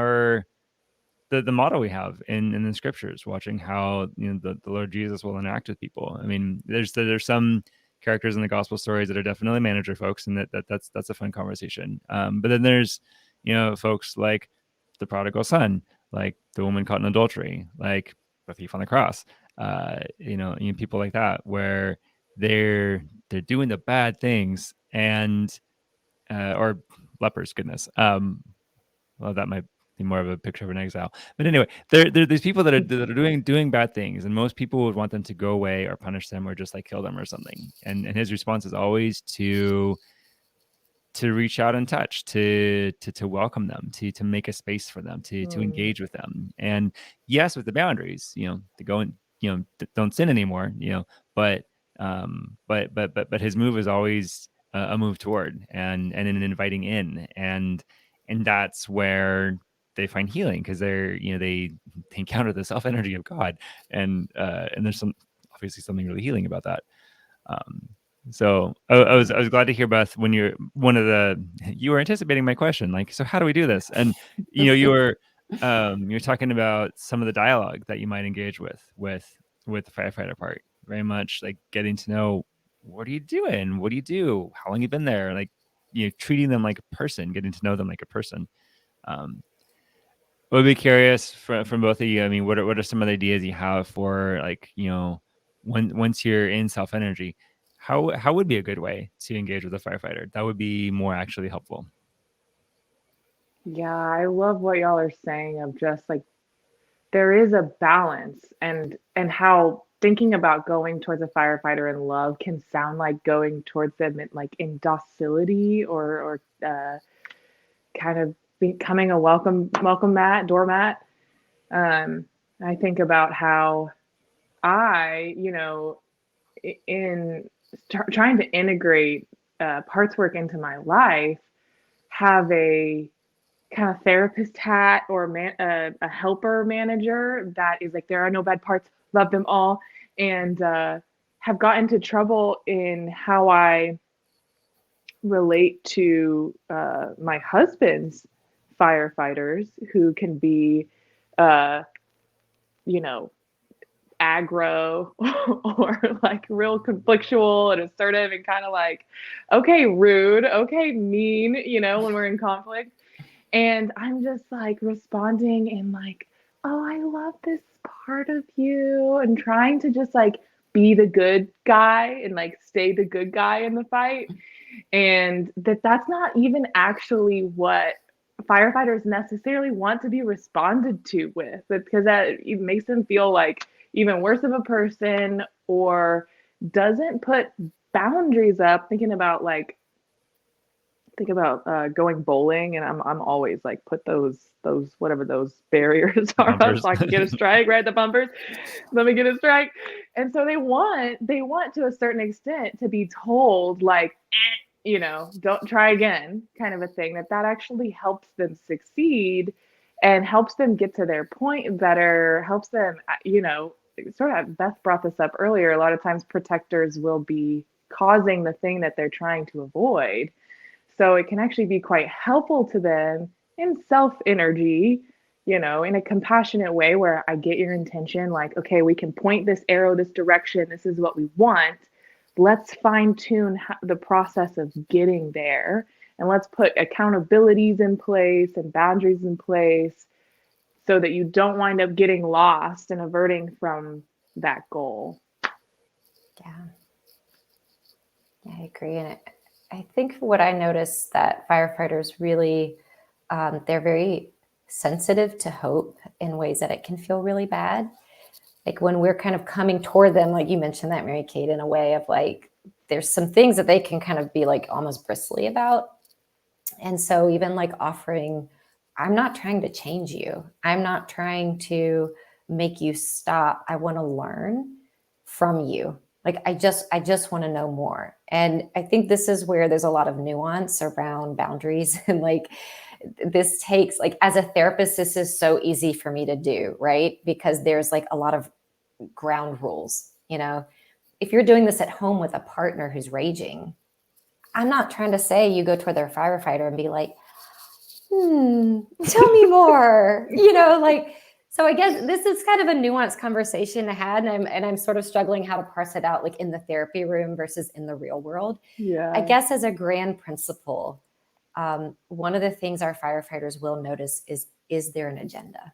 Speaker 1: the model we have in the scriptures, watching how, you know, the Lord Jesus will interact with people. I mean, there's some characters in the gospel stories that are definitely manager folks, and that's a fun conversation. But then there's, you know, folks like the prodigal son, like the woman caught in adultery, like the thief on the cross. You know, people like that, where they're doing the bad things, and or lepers, goodness. Well, that might be more of a picture of an exile. But anyway, there's people that are doing bad things, and most people would want them to go away or punish them or just like kill them or something. And his response is always to reach out and touch, to welcome them, to make a space for them, to engage with them. And yes, with the boundaries, you know, to go and, you know, don't sin anymore, you know, but his move is always a move toward and an inviting in, and that's where they find healing, because they're, you know, they encounter the self energy of God, and there's obviously something really healing about that. So I was glad to hear, Beth, when you were anticipating my question, like, so how do we do this? And you know, you're talking about some of the dialogue that you might engage with the firefighter part, very much like getting to know, what are you doing? What do you do? How long you been there? Like, you know, treating them like a person, getting to know them like a person. I would be curious from both of you. I mean, what are some of the ideas you have for, like, you know, once you're in self energy, how would be a good way to engage with a firefighter that would be more actually helpful?
Speaker 3: Yeah, I love what y'all are saying of just like there is a balance, and how thinking about going towards a firefighter in love can sound like going towards them in docility, or kind of becoming a welcome doormat. I think about how I, you know, in trying to integrate parts work into my life, have a kind of therapist hat, or a helper manager that is like, there are no bad parts, love them all, and have got into trouble in how I relate to my husband's firefighters, who can be, you know, aggro or like real conflictual and assertive, and kind of like, okay, rude, okay, mean, you know, when we're in conflict. And I'm just like responding in like, oh, I love this part of you, and trying to just like be the good guy and like stay the good guy in the fight. And that's not even actually what firefighters necessarily want to be responded to with, because that it makes them feel like even worse of a person, or doesn't put boundaries up, thinking about like think about going bowling, and I'm always like, put those whatever those barriers are up
Speaker 1: Bumpers.
Speaker 3: so I can get a strike, right? The bumpers. Let me get a strike. And so they want to a certain extent to be told like, don't try again, kind of a thing, that actually helps them succeed and helps them get to their point better, helps them, sort of, Beth brought this up earlier. A lot of times protectors will be causing the thing that they're trying to avoid. So it can actually be quite helpful to them in self energy, in a compassionate way where I get your intention, like, okay, we can point this arrow this direction. This is what we want. Let's fine tune the process of getting there. And let's put accountabilities in place and boundaries in place so that you don't wind up getting lost and averting from that goal.
Speaker 2: Yeah. I agree. And I think what I noticed that firefighters really, they're very sensitive to hope in ways that it can feel really bad. Like when we're kind of coming toward them, like you mentioned that, Mary Kate, in a way of like, there's some things that they can kind of be like almost bristly about. And so even like offering, I'm not trying to change you. I'm not trying to make you stop. I want to learn from you. Like, I just want to know more. And I think this is where there's a lot of nuance around boundaries. And like, this takes, like, as a therapist, this is so easy for me to do, right? Because there's like a lot of ground rules. If you're doing this at home with a partner who's raging, I'm not trying to say you go toward their firefighter and be like, tell me more, so I guess this is kind of a nuanced conversation to have, and I'm sort of struggling how to parse it out, like in the therapy room versus in the real world.
Speaker 3: Yeah.
Speaker 2: I guess as a grand principle, one of the things our firefighters will notice is there an agenda?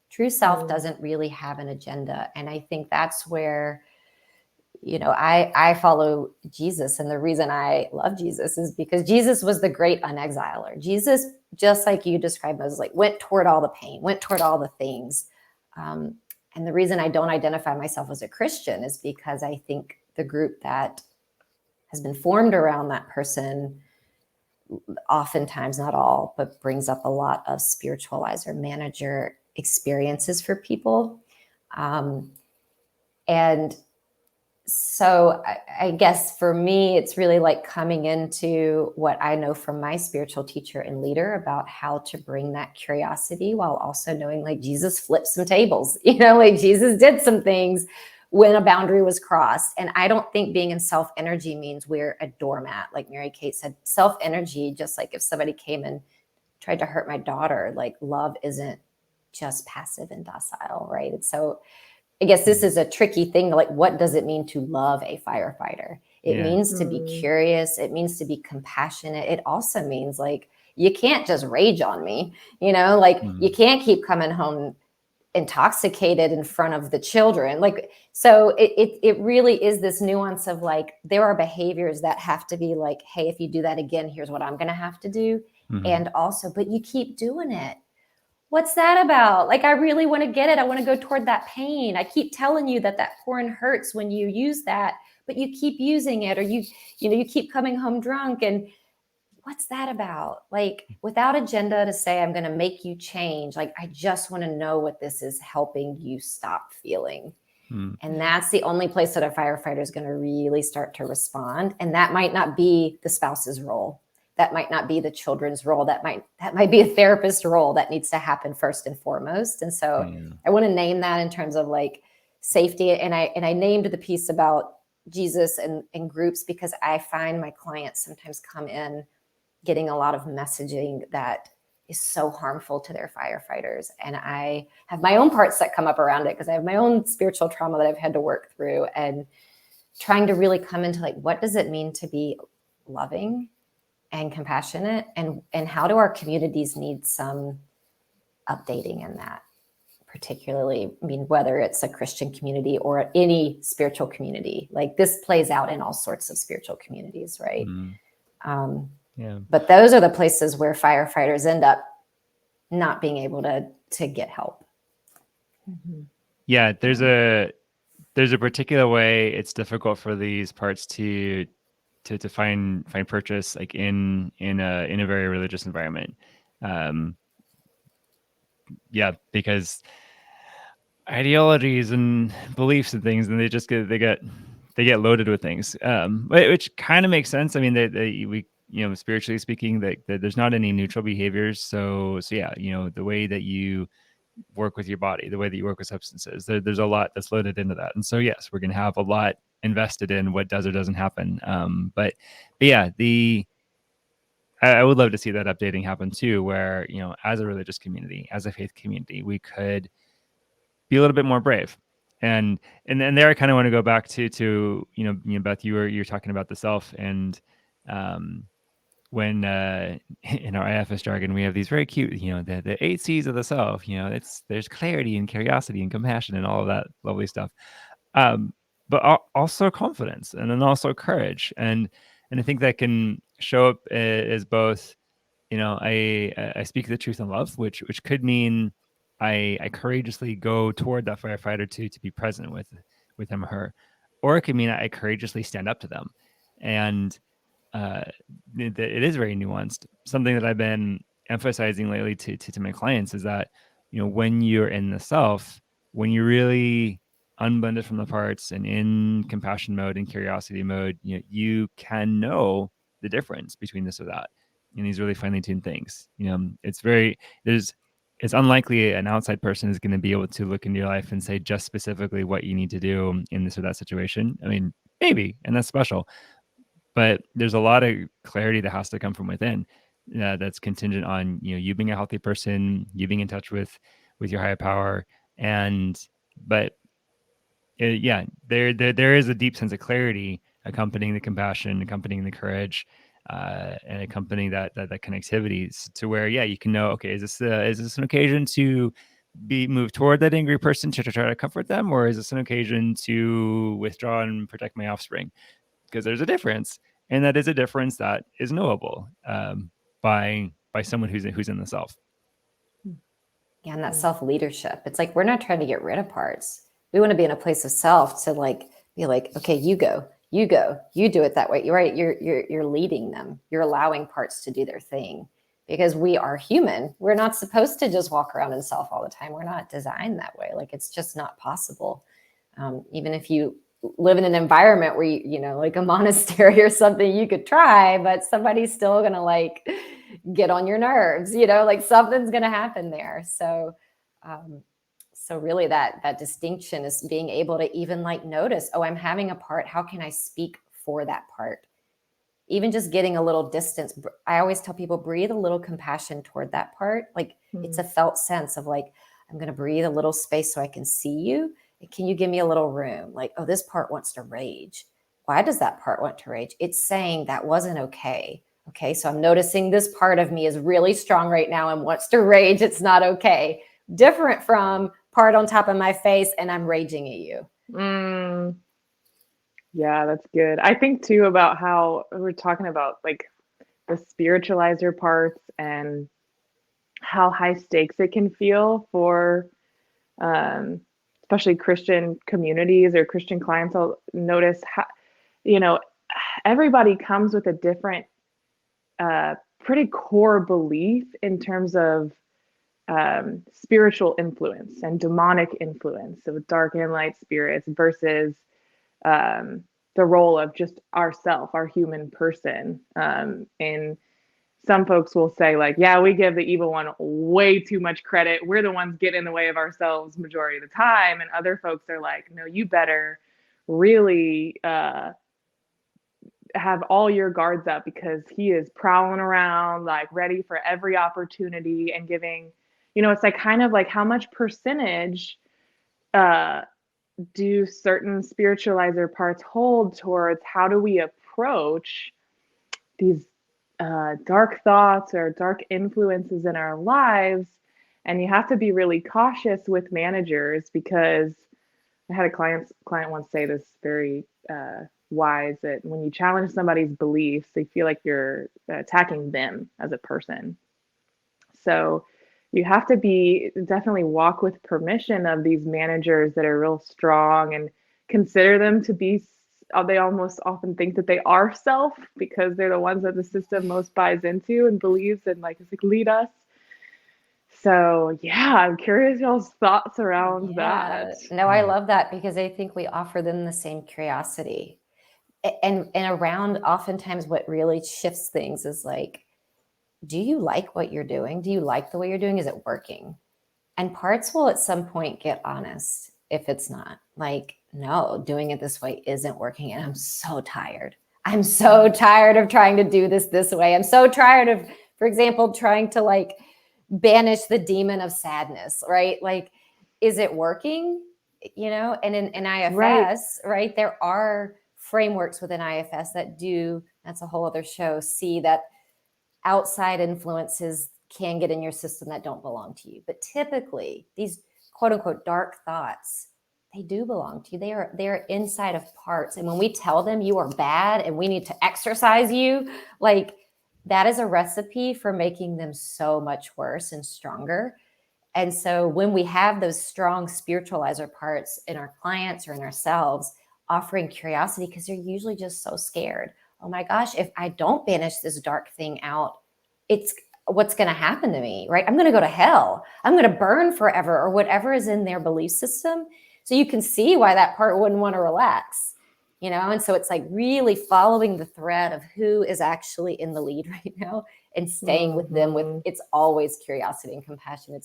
Speaker 2: True self doesn't really have an agenda. And I think that's where, I follow Jesus. And the reason I love Jesus is because Jesus was the great unexiler. Jesus, just like you described, Moses, like went toward all the pain, went toward all the things. And the reason I don't identify myself as a Christian is because I think the group that has been formed around that person, oftentimes, not all, but brings up a lot of spiritualizer manager experiences for people. And so I guess for me, it's really like coming into what I know from my spiritual teacher and leader about how to bring that curiosity while also knowing like Jesus flipped some tables, like Jesus did some things when a boundary was crossed. And I don't think being in self energy means we're a doormat. Like Mary Kate said, self energy, just like if somebody came and tried to hurt my daughter, like love isn't just passive and docile, right? And so I guess this is a tricky thing. Like, what does it mean to love a firefighter? It means to be curious. It means to be compassionate. It also means like, you can't just rage on me, you can't keep coming home intoxicated in front of the children. Like, so it really is this nuance of like, there are behaviors that have to be like, hey, if you do that again, here's what I'm going to have to do. And also, but you keep doing it. What's that about? Like, I really want to get it. I want to go toward that pain. I keep telling you that porn hurts when you use that, but you keep using it, or you keep coming home drunk. And what's that about? Like, without agenda to say, I'm going to make you change. Like, I just want to know what this is helping you stop feeling. And that's the only place that a firefighter is going to really start to respond. And that might not be the spouse's role. That might not be the children's role. That might be a therapist's role that needs to happen first and foremost. And so I want to name that in terms of like safety. And I named the piece about Jesus and groups because I find my clients sometimes come in getting a lot of messaging that is so harmful to their firefighters. And I have my own parts that come up around it because I have my own spiritual trauma that I've had to work through, and trying to really come into like, what does it mean to be loving and compassionate, and how do our communities need some updating in that, particularly, whether it's a Christian community or any spiritual community. Like, this plays out in all sorts of spiritual communities, right? But those are the places where firefighters end up not being able to get help.
Speaker 1: Yeah, there's a particular way it's difficult for these parts to to find purchase like in a very religious environment. Yeah, because ideologies and beliefs and things, and they get loaded with things, which kind of makes sense. I mean, we, spiritually speaking, that there's not any neutral behaviors. So yeah, the way that you work with your body, the way that you work with substances, there's a lot that's loaded into that. And so yes, we're going to have a lot invested in what does or doesn't happen. But yeah, I would love to see that updating happen too, where, as a religious community, as a faith community, we could be a little bit more brave. And there I kind of want to go back to Beth, you're talking about the self, and when in our IFS jargon we have these very cute, the 8 C's of the self. There's clarity and curiosity and compassion and all of that lovely stuff, but also confidence, and then also courage, and I think that can show up as both, I speak the truth in love, which could mean I courageously go toward that firefighter to be present with him or her, or it could mean I courageously stand up to them. And it is very nuanced. Something that I've been emphasizing lately to my clients is that, when you're in the self, when you're really unblended from the parts and in compassion mode and curiosity mode, you can know the difference between this or that in these really finely tuned things. It's unlikely an outside person is going to be able to look into your life and say just specifically what you need to do in this or that situation. I mean, maybe, and that's special, but there's a lot of clarity that has to come from within, that's contingent on, you being a healthy person, you being in touch with your higher power. And but yeah, there is a deep sense of clarity accompanying the compassion, accompanying the courage, and accompanying that connectivity, to where, yeah, you can know, okay, is this an occasion to be moved toward that angry person to try to comfort them, or is this an occasion to withdraw and protect my offspring? Because there's a difference, and that is a difference that is knowable, by someone who's in the self.
Speaker 2: Yeah, and that self-leadership. It's like we're not trying to get rid of parts. We want to be in a place of self to be like, okay, you go, you do it that way. You're right. You're leading them. You're allowing parts to do their thing, because we are human. We're not supposed to just walk around in self all the time. We're not designed that way. Like, it's just not possible. Even if you live in an environment where like a monastery or something, you could try, but somebody's still going to get on your nerves, like something's going to happen there. So really that distinction is being able to even notice, oh, I'm having a part. How can I speak for that part? Even just getting a little distance. I always tell people, breathe a little compassion toward that part. It's a felt sense of I'm going to breathe a little space so I can see you. Can you give me a little room? Oh, this part wants to rage. Why does that part want to rage? It's saying that wasn't okay. Okay, so I'm noticing this part of me is really strong right now and wants to rage. It's not okay. Different from part on top of my face and I'm raging at you.
Speaker 3: Yeah, that's good. I think too about how we're talking about the spiritualizer parts and how high stakes it can feel for especially Christian communities or Christian clients. I'll notice how, everybody comes with a different pretty core belief in terms of spiritual influence and demonic influence of dark and light spirits versus the role of just our human person. And some folks will say yeah, we give the evil one way too much credit. We're the ones getting in the way of ourselves majority of the time. And other folks are no, you better really have all your guards up, because he is prowling around ready for every opportunity and giving, it's kind of how much percentage do certain spiritualizer parts hold towards how do we approach these dark thoughts or dark influences in our lives. And you have to be really cautious with managers, because I had a client once say this very wise, that when you challenge somebody's beliefs, they feel like you're attacking them as a person. So you have to definitely walk with permission of these managers that are real strong, and consider them to be they almost often think that they are self because they're the ones that the system most buys into and believes and like, it's like, lead us. So yeah, I'm curious y'all's thoughts around that.
Speaker 2: No, I love that because I think we offer them the same curiosity. And around oftentimes what really shifts things is like, do you like what you're doing? Do you like the way you're doing? Is it working? And parts will at some point get honest if it's not. Like, no, doing it this way isn't working. And I'm so tired. I'm so tired of trying to do this way. I'm so tired of, for example, trying to like banish the demon of sadness, right? Like, is it working? You know, and in IFS, right, there are frameworks within IFS that do, that's a whole other show, see that outside influences can get in your system that don't belong to you. But typically these quote unquote dark thoughts, they do belong to you. They're inside of parts. And when we tell them you are bad and we need to exercise you, like that is a recipe for making them so much worse and stronger. And so when we have those strong spiritualizer parts in our clients or in ourselves, offering curiosity, because they're usually just so scared. Oh my gosh, if I don't banish this dark thing out, it's what's going to happen to me, right? I'm going to go to hell. I'm going to burn forever, or whatever is in their belief system. So you can see why that part wouldn't want to relax, you know? And so it's like really following the thread of who is actually in the lead right now and staying with them with, it's always curiosity and compassion.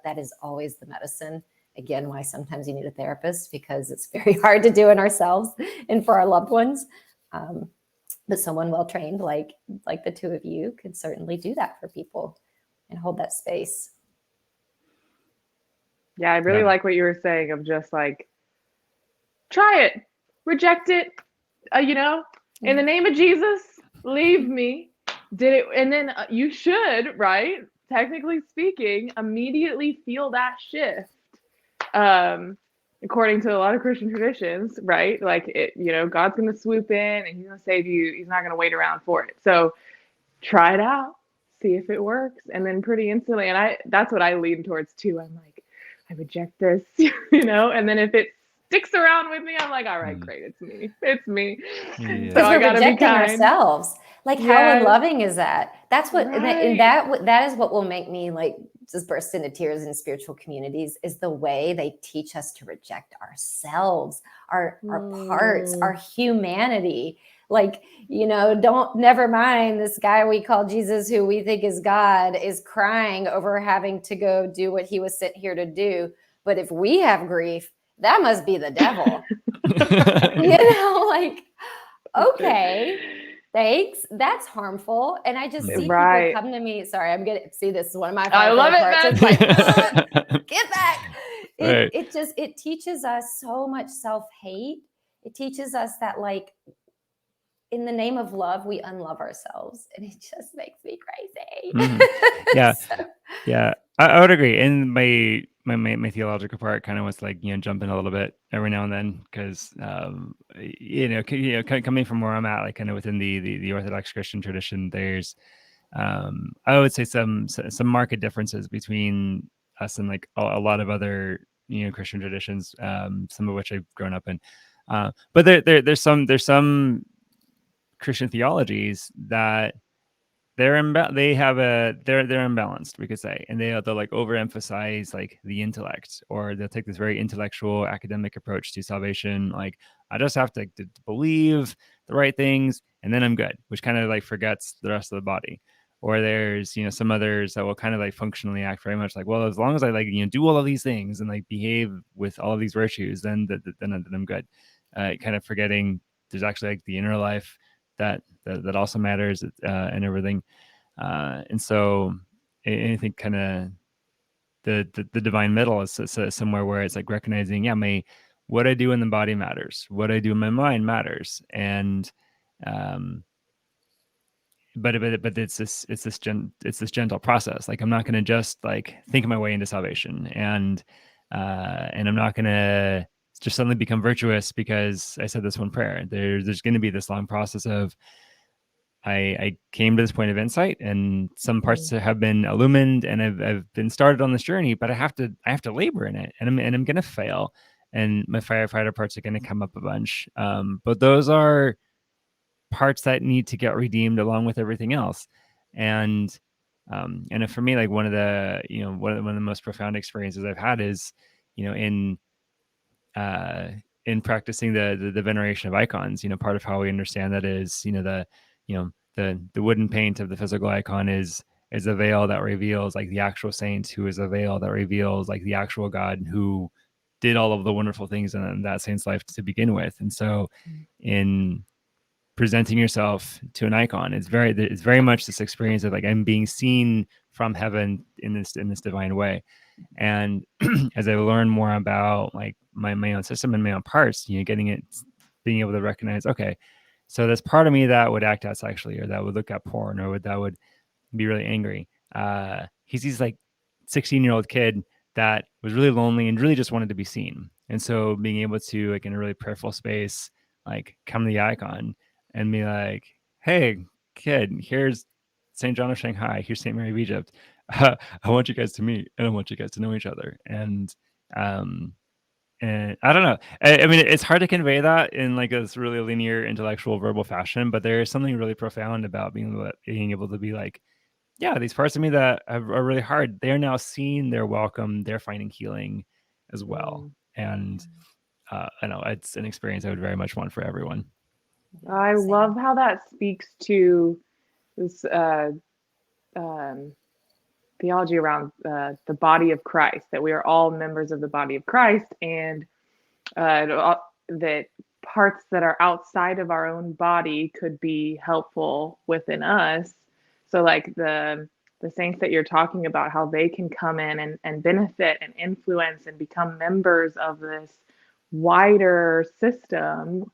Speaker 2: That is always the medicine. Again, why sometimes you need a therapist, because it's very hard to do in ourselves and for our loved ones. But someone well-trained like the two of you can certainly do that for people and hold that space.
Speaker 3: Yeah, I really like what you were saying of just like, try it, reject it, you know, in the name of Jesus, leave me. Did it, and then you should, right? Technically speaking, immediately feel that shift. According to a lot of Christian traditions, right? Like it, you know, God's going to swoop in and he's going to save you. He's not going to wait around for it. So try it out, see if it works. And then pretty instantly, and that's what I lean towards too. I'm like, I reject this, you know? And then if it sticks around with me, I'm like, all right, great. It's me.
Speaker 1: Yeah.
Speaker 2: So I gotta be kind. Ourselves. Like how unloving is that? That's what, and that is what will make me like just burst into tears in spiritual communities, is the way they teach us to reject ourselves, our parts, our humanity. Like, you know, never mind this guy we call Jesus, who we think is God, is crying over having to go do what he was sent here to do. But if we have grief, that must be the devil. You know, like, okay, thanks. That's harmful. And I just see people come to me. Sorry, I'm going to see, this is one of my favorite parts. It's like, get back. It teaches us so much self-hate. It teaches us that, like, in the name of love, we unlove ourselves, and it just makes me crazy.
Speaker 1: Yeah. Yeah. I would agree. And my theological part kind of was like, you know, jumping a little bit every now and then, because coming from where I'm at, like kind of within the Orthodox Christian tradition, there's I would say some marked differences between us and like a lot of other, you know, Christian traditions, some of which I've grown up in. But there's some Christian theologies that they're imbalanced, we could say, and they'll like overemphasize like the intellect, or they'll take this very intellectual academic approach to salvation. Like, I just have to believe the right things and then I'm good, which kind of like forgets the rest of the body. Or there's, you know, some others that will kind of like functionally act very much like, well, as long as I like, you know, do all of these things and like behave with all of these virtues, then I'm good. Kind of forgetting there's actually like the inner life that also matters, and everything. And so I think kind of the divine middle is somewhere where it's like recognizing, what I do in the body matters, what I do in my mind matters. And but it's this gentle process. Like, I'm not going to just like think my way into salvation, and I'm not going to just suddenly become virtuous because I said this one prayer. There's going to be this long process of, I came to this point of insight, and some parts have been illumined, and I've been started on this journey, but I have to labor in it, and I'm going to fail, and my firefighter parts are going to come up a bunch. But those are parts that need to get redeemed along with everything else. And for me, like one of the most profound experiences I've had is, in practicing the veneration of icons. Part of how we understand that is, the wooden paint of the physical icon is a veil that reveals like the actual saint, who is a veil that reveals like the actual God who did all of the wonderful things in that saint's life to begin with. And so in presenting yourself to an icon, it's very much this experience of like, I'm being seen from heaven in this divine way. And as I learn more about like my own system and my own parts, being able to recognize, okay, so there's part of me that would act out sexually, or that would look at porn, or that would be really angry. He's like 16-year-old kid that was really lonely and really just wanted to be seen. And so being able to, like, in a really prayerful space, like come to the icon and be like, hey kid, here's St. John of Shanghai, here's St. Mary of Egypt. I want you guys to meet, and I want you guys to know each other. And I don't know. I mean, it's hard to convey that in like this really linear intellectual verbal fashion, but there is something really profound about being able to be like, yeah, these parts of me that are really hard, they're now seen, they're welcome, they're finding healing as well. And I know it's an experience I would very much want for everyone.
Speaker 3: I love how that speaks to this theology around the body of Christ, that we are all members of the body of Christ, and that parts that are outside of our own body could be helpful within us. So like the saints that you're talking about, how they can come in and benefit and influence and become members of this wider system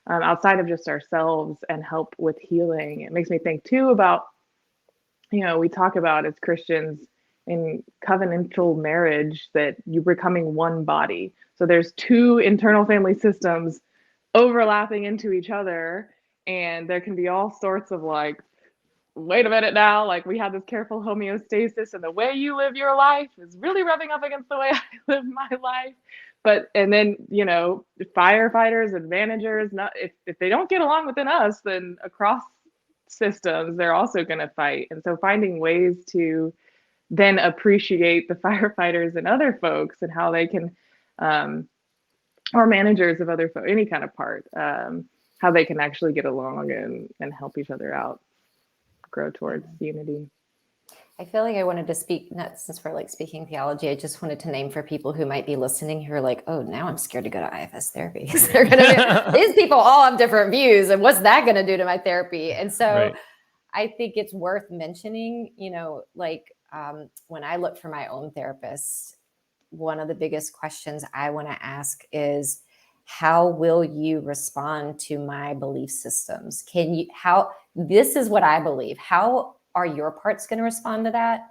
Speaker 3: outside of just ourselves and help with healing. It makes me think too about, we talk about as Christians in covenantal marriage that you're becoming one body. So there's two internal family systems overlapping into each other, and there can be all sorts of like, wait a minute now, like we have this careful homeostasis, and the way you live your life is really rubbing up against the way I live my life. And then, firefighters and managers, if they don't get along within us, then across systems, they're also going to fight. And so finding ways to then appreciate the firefighters and other folks and how they can, or managers of other folks, any kind of part, how they can actually get along and help each other out, grow towards unity.
Speaker 2: I feel like I wanted to speak, not since we're like speaking theology, I just wanted to name for people who might be listening who are like, oh, now I'm scared to go to IFS therapy because they're going to these people all have different views, and what's that going to do to my therapy? And so right. I think it's worth mentioning, when I look for my own therapist, one of the biggest questions I want to ask is, how will you respond to my belief systems? This is what I believe. How are your parts going to respond to that?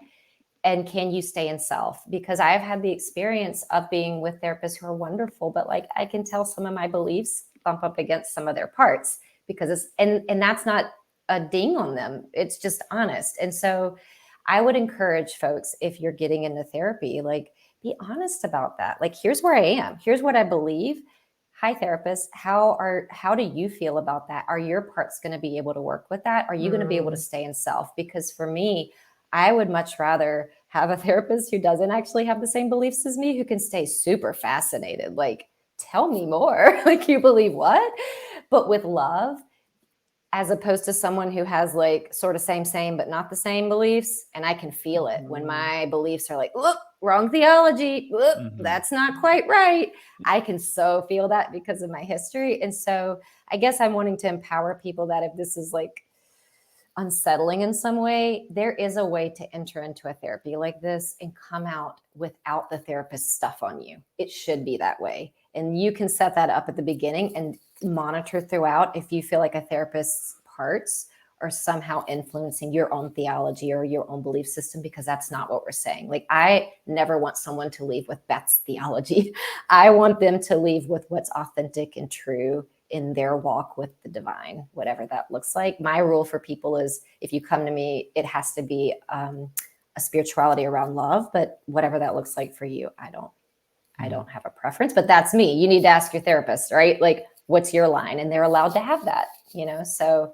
Speaker 2: And can you stay in self? Because I've had the experience of being with therapists who are wonderful, but like I can tell some of my beliefs bump up against some of their parts because and that's not a ding on them. It's just honest. And so I would encourage folks, if you're getting into therapy, like be honest about that. Like, here's where I am. Here's what I believe. Hi, therapist. How do you feel about that? Are your parts going to be able to work with that? Are you going to be able to stay in self? Because for me, I would much rather have a therapist who doesn't actually have the same beliefs as me, who can stay super fascinated. Like, tell me more. Like, you believe what? But with love, as opposed to someone who has like sort of same, but not the same beliefs. And I can feel it when my beliefs are like, look, wrong theology. Look, that's not quite right. I can so feel that because of my history. And so I guess I'm wanting to empower people that if this is like unsettling in some way, there is a way to enter into a therapy like this and come out without the therapist's stuff on you. It should be that way. And you can set that up at the beginning and monitor throughout if you feel like a therapist's parts are somehow influencing your own theology or your own belief system, because that's not what we're saying. Like, I never want someone to leave with Beth's theology. I want them to leave with what's authentic and true in their walk with the divine, whatever that looks like. My rule for people is, if you come to me, it has to be a spirituality around love, but whatever that looks like for you, I I don't have a preference, but that's me. You need to ask your therapist, right? Like, what's your line? And they're allowed to have that, so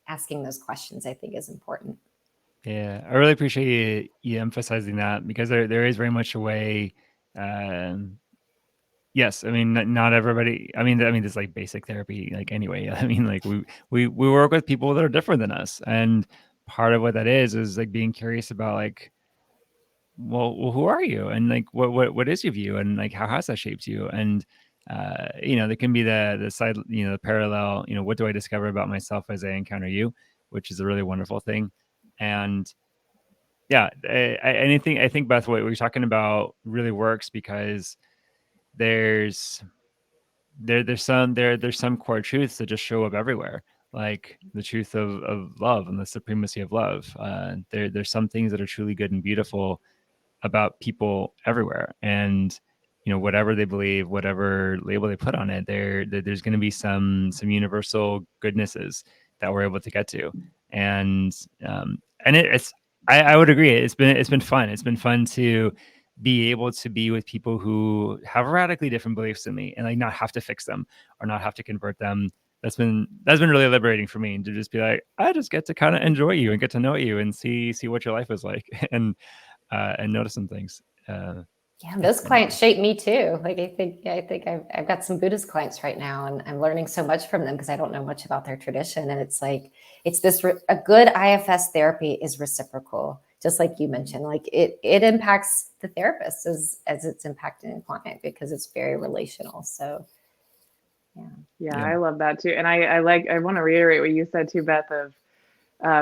Speaker 2: asking those questions, I think, is important.
Speaker 1: Yeah, I really appreciate you emphasizing that, because there is very much a way. Yes, I mean, not everybody. I mean, there's like basic therapy, like anyway. I mean, like we work with people that are different than us, and part of what that is like being curious about, like, well, who are you, and like what is your view, and like how has that shaped you, and there can be the side, the parallel. What do I discover about myself as I encounter you, which is a really wonderful thing, and yeah, I think, Beth, what we're talking about really works, because there's some core truths that just show up everywhere, like the truth of love and the supremacy of love. There's some things that are truly good and beautiful about people everywhere, and whatever they believe, whatever label they put on it, there's going to be some universal goodnesses that we're able to get to, and it's I would agree, it's been fun. It's been fun to be able to be with people who have radically different beliefs than me, and like not have to fix them or not have to convert them. That's been really liberating for me, to just be like, I just get to kind of enjoy you and get to know you and see what your life is like, and notice some things.
Speaker 2: Yeah, those clients shape me too. Like, I think I've got some Buddhist clients right now, and I'm learning so much from them because I don't know much about their tradition. And it's like, a good IFS therapy is reciprocal, just like you mentioned. Like, it impacts the therapist as it's impacting the client, because it's very relational. So
Speaker 3: yeah, I love that too. And I want to reiterate what you said too, Beth, of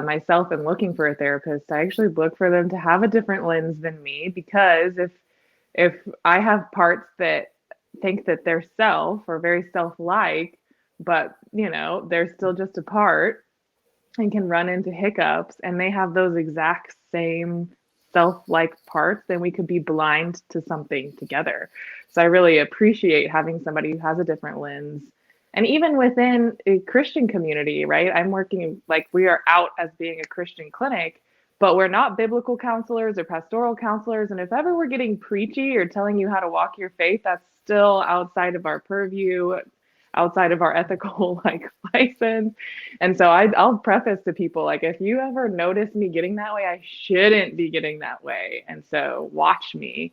Speaker 3: myself and looking for a therapist. I actually look for them to have a different lens than me, because if I have parts that think that they're self or very self-like, but they're still just a part and can run into hiccups, and they have those exact same self-like parts, then we could be blind to something together. So I really appreciate having somebody who has a different lens. And even within a Christian community, right? I'm working, like, we are out as being a Christian clinic, but we're not biblical counselors or pastoral counselors. And if ever we're getting preachy or telling you how to walk your faith, that's still outside of our purview, outside of our ethical license. And so I'll preface to people, like, if you ever notice me getting that way, I shouldn't be getting that way. And so watch me.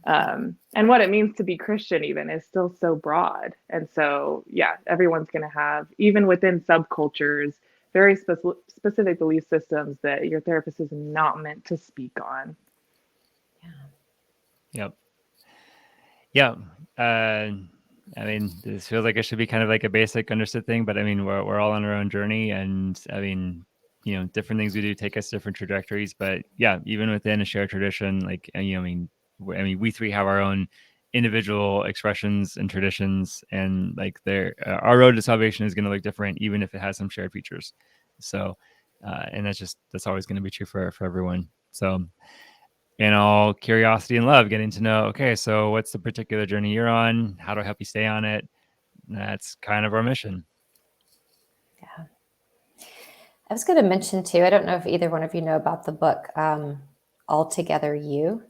Speaker 3: And what it means to be Christian even is still so broad. And so, yeah, everyone's going to have, even within subcultures, very specific belief systems that your therapist is not meant to speak on.
Speaker 1: Yep. Yeah. I mean, this feels like it should be kind of like a basic understood thing, but I mean, we're all on our own journey, and I mean, different things we do take us different trajectories. But yeah, even within a shared tradition, like, I mean, we three have our own individual expressions and traditions, and like our road to salvation is going to look different, even if it has some shared features. So, and that's always going to be true for everyone. So, in all curiosity and love, getting to know, okay, so what's the particular journey you're on? How do I help you stay on it? That's kind of our mission.
Speaker 2: Yeah. I was going to mention too, I don't know if either one of you know about the book, Altogether You.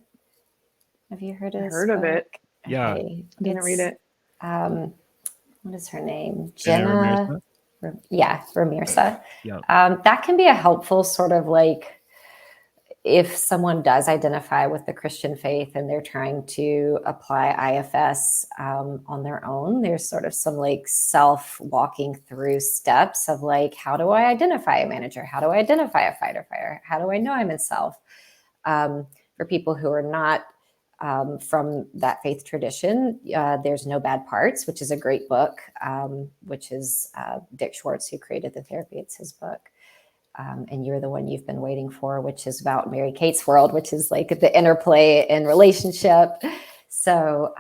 Speaker 2: Have you heard of this?
Speaker 3: Heard of it.
Speaker 1: Yeah.
Speaker 2: Okay.
Speaker 3: Didn't read it.
Speaker 2: What is her name?
Speaker 1: Jenna
Speaker 2: Ramirza.
Speaker 1: Yeah.
Speaker 2: That can be a helpful sort of, like, if someone does identify with the Christian faith and they're trying to apply IFS on their own, there's sort of some like self-walking through steps of like, how do I identify a manager? How do I identify a firefighter? How do I know I'm in self? For people who are not from that faith tradition, there's No Bad Parts, which is a great book, which is Dick Schwartz, who created the therapy. It's his book. And You're the One You've Been Waiting For, which is about Mary Kate's world, which is like the interplay in relationship. So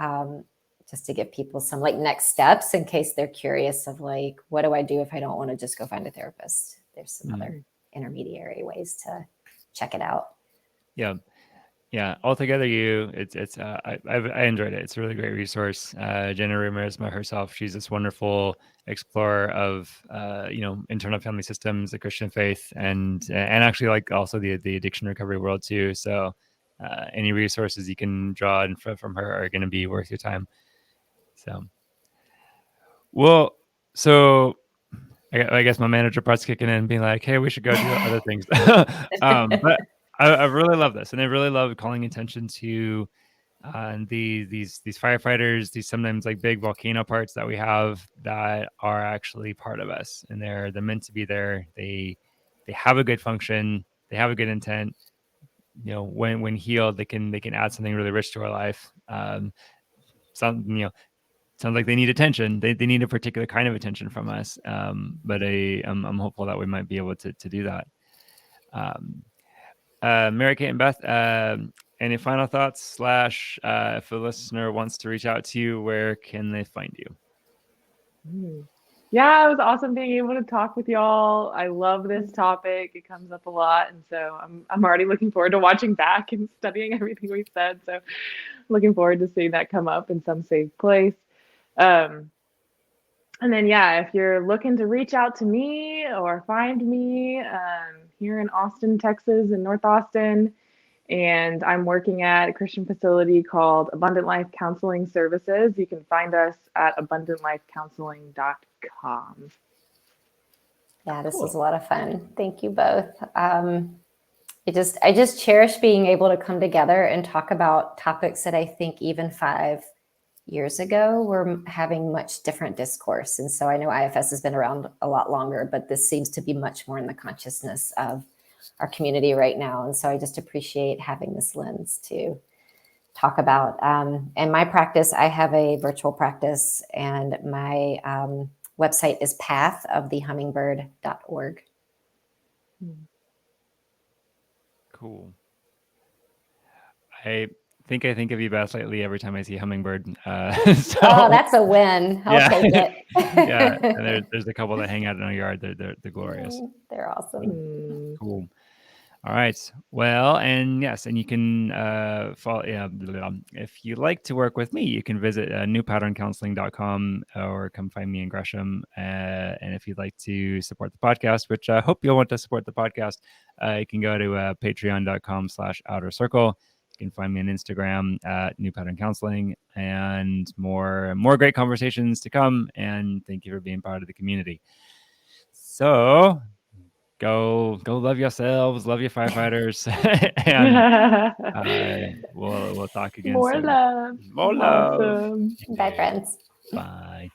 Speaker 2: just to give people some like next steps in case they're curious of like, what do I do if I don't want to just go find a therapist? There's some other intermediary ways to check it out.
Speaker 1: Yeah. Yeah, Altogether You, I enjoyed it. It's a really great resource. Jenna Ramirez herself, she's this wonderful explorer of internal family systems, the Christian faith, and actually like also the addiction recovery world too. So any resources you can draw from her are going to be worth your time. So, well, so I guess my manager part's kicking in and being like, hey, we should go do other things. But I really love this. And I really love calling attention to these firefighters, these sometimes like big volcano parts that we have that are actually part of us, and they're meant to be there. They have a good function. They have a good intent. You know, when healed, they can add something really rich to our life. Sounds like they need attention. They need a particular kind of attention from us. But I'm hopeful that we might be able to do that. Mary Kate and Beth, any final thoughts / if a listener wants to reach out to you, where can they find you?
Speaker 3: Yeah, it was awesome being able to talk with y'all. I love this topic. It comes up a lot. And so I'm already looking forward to watching back and studying everything we've said. So looking forward to seeing that come up in some safe place. And then, yeah, if you're looking to reach out to me or find me here in Austin, Texas, in North Austin, and I'm working at a Christian facility called Abundant Life Counseling Services. You can find us at abundantlifecounseling.com.
Speaker 2: Yeah, this was a lot of fun. Thank you both. I just cherish being able to come together and talk about topics that I think even 5 years ago were having much different discourse. And so I know IFS has been around a lot longer, but this seems to be much more in the consciousness of our community right now. And so I just appreciate having this lens to talk about. And my practice, I have a virtual practice, and my website is pathofthehummingbird.org.
Speaker 1: Cool. I think of you, Beth, lately every time I see hummingbird. So,
Speaker 2: oh, that's a win. I'll take it.
Speaker 1: Yeah, and there's a couple that hang out in our yard. They're glorious.
Speaker 2: They're awesome.
Speaker 1: Cool. All right. Well, and yes, and you can follow. If you'd like to work with me, you can visit newpatterncounseling.com or come find me in Gresham. And if you'd like to support the podcast, which I hope you'll want to support the podcast, you can go to patreon.com/outercircle. You can find me on Instagram at New Pattern Counseling, and more great conversations to come. And thank you for being part of the community. So go love yourselves, love your firefighters, and we'll talk again
Speaker 3: More
Speaker 1: soon.
Speaker 3: love.
Speaker 1: More love.
Speaker 3: Awesome.
Speaker 2: Bye, friends.
Speaker 1: Bye.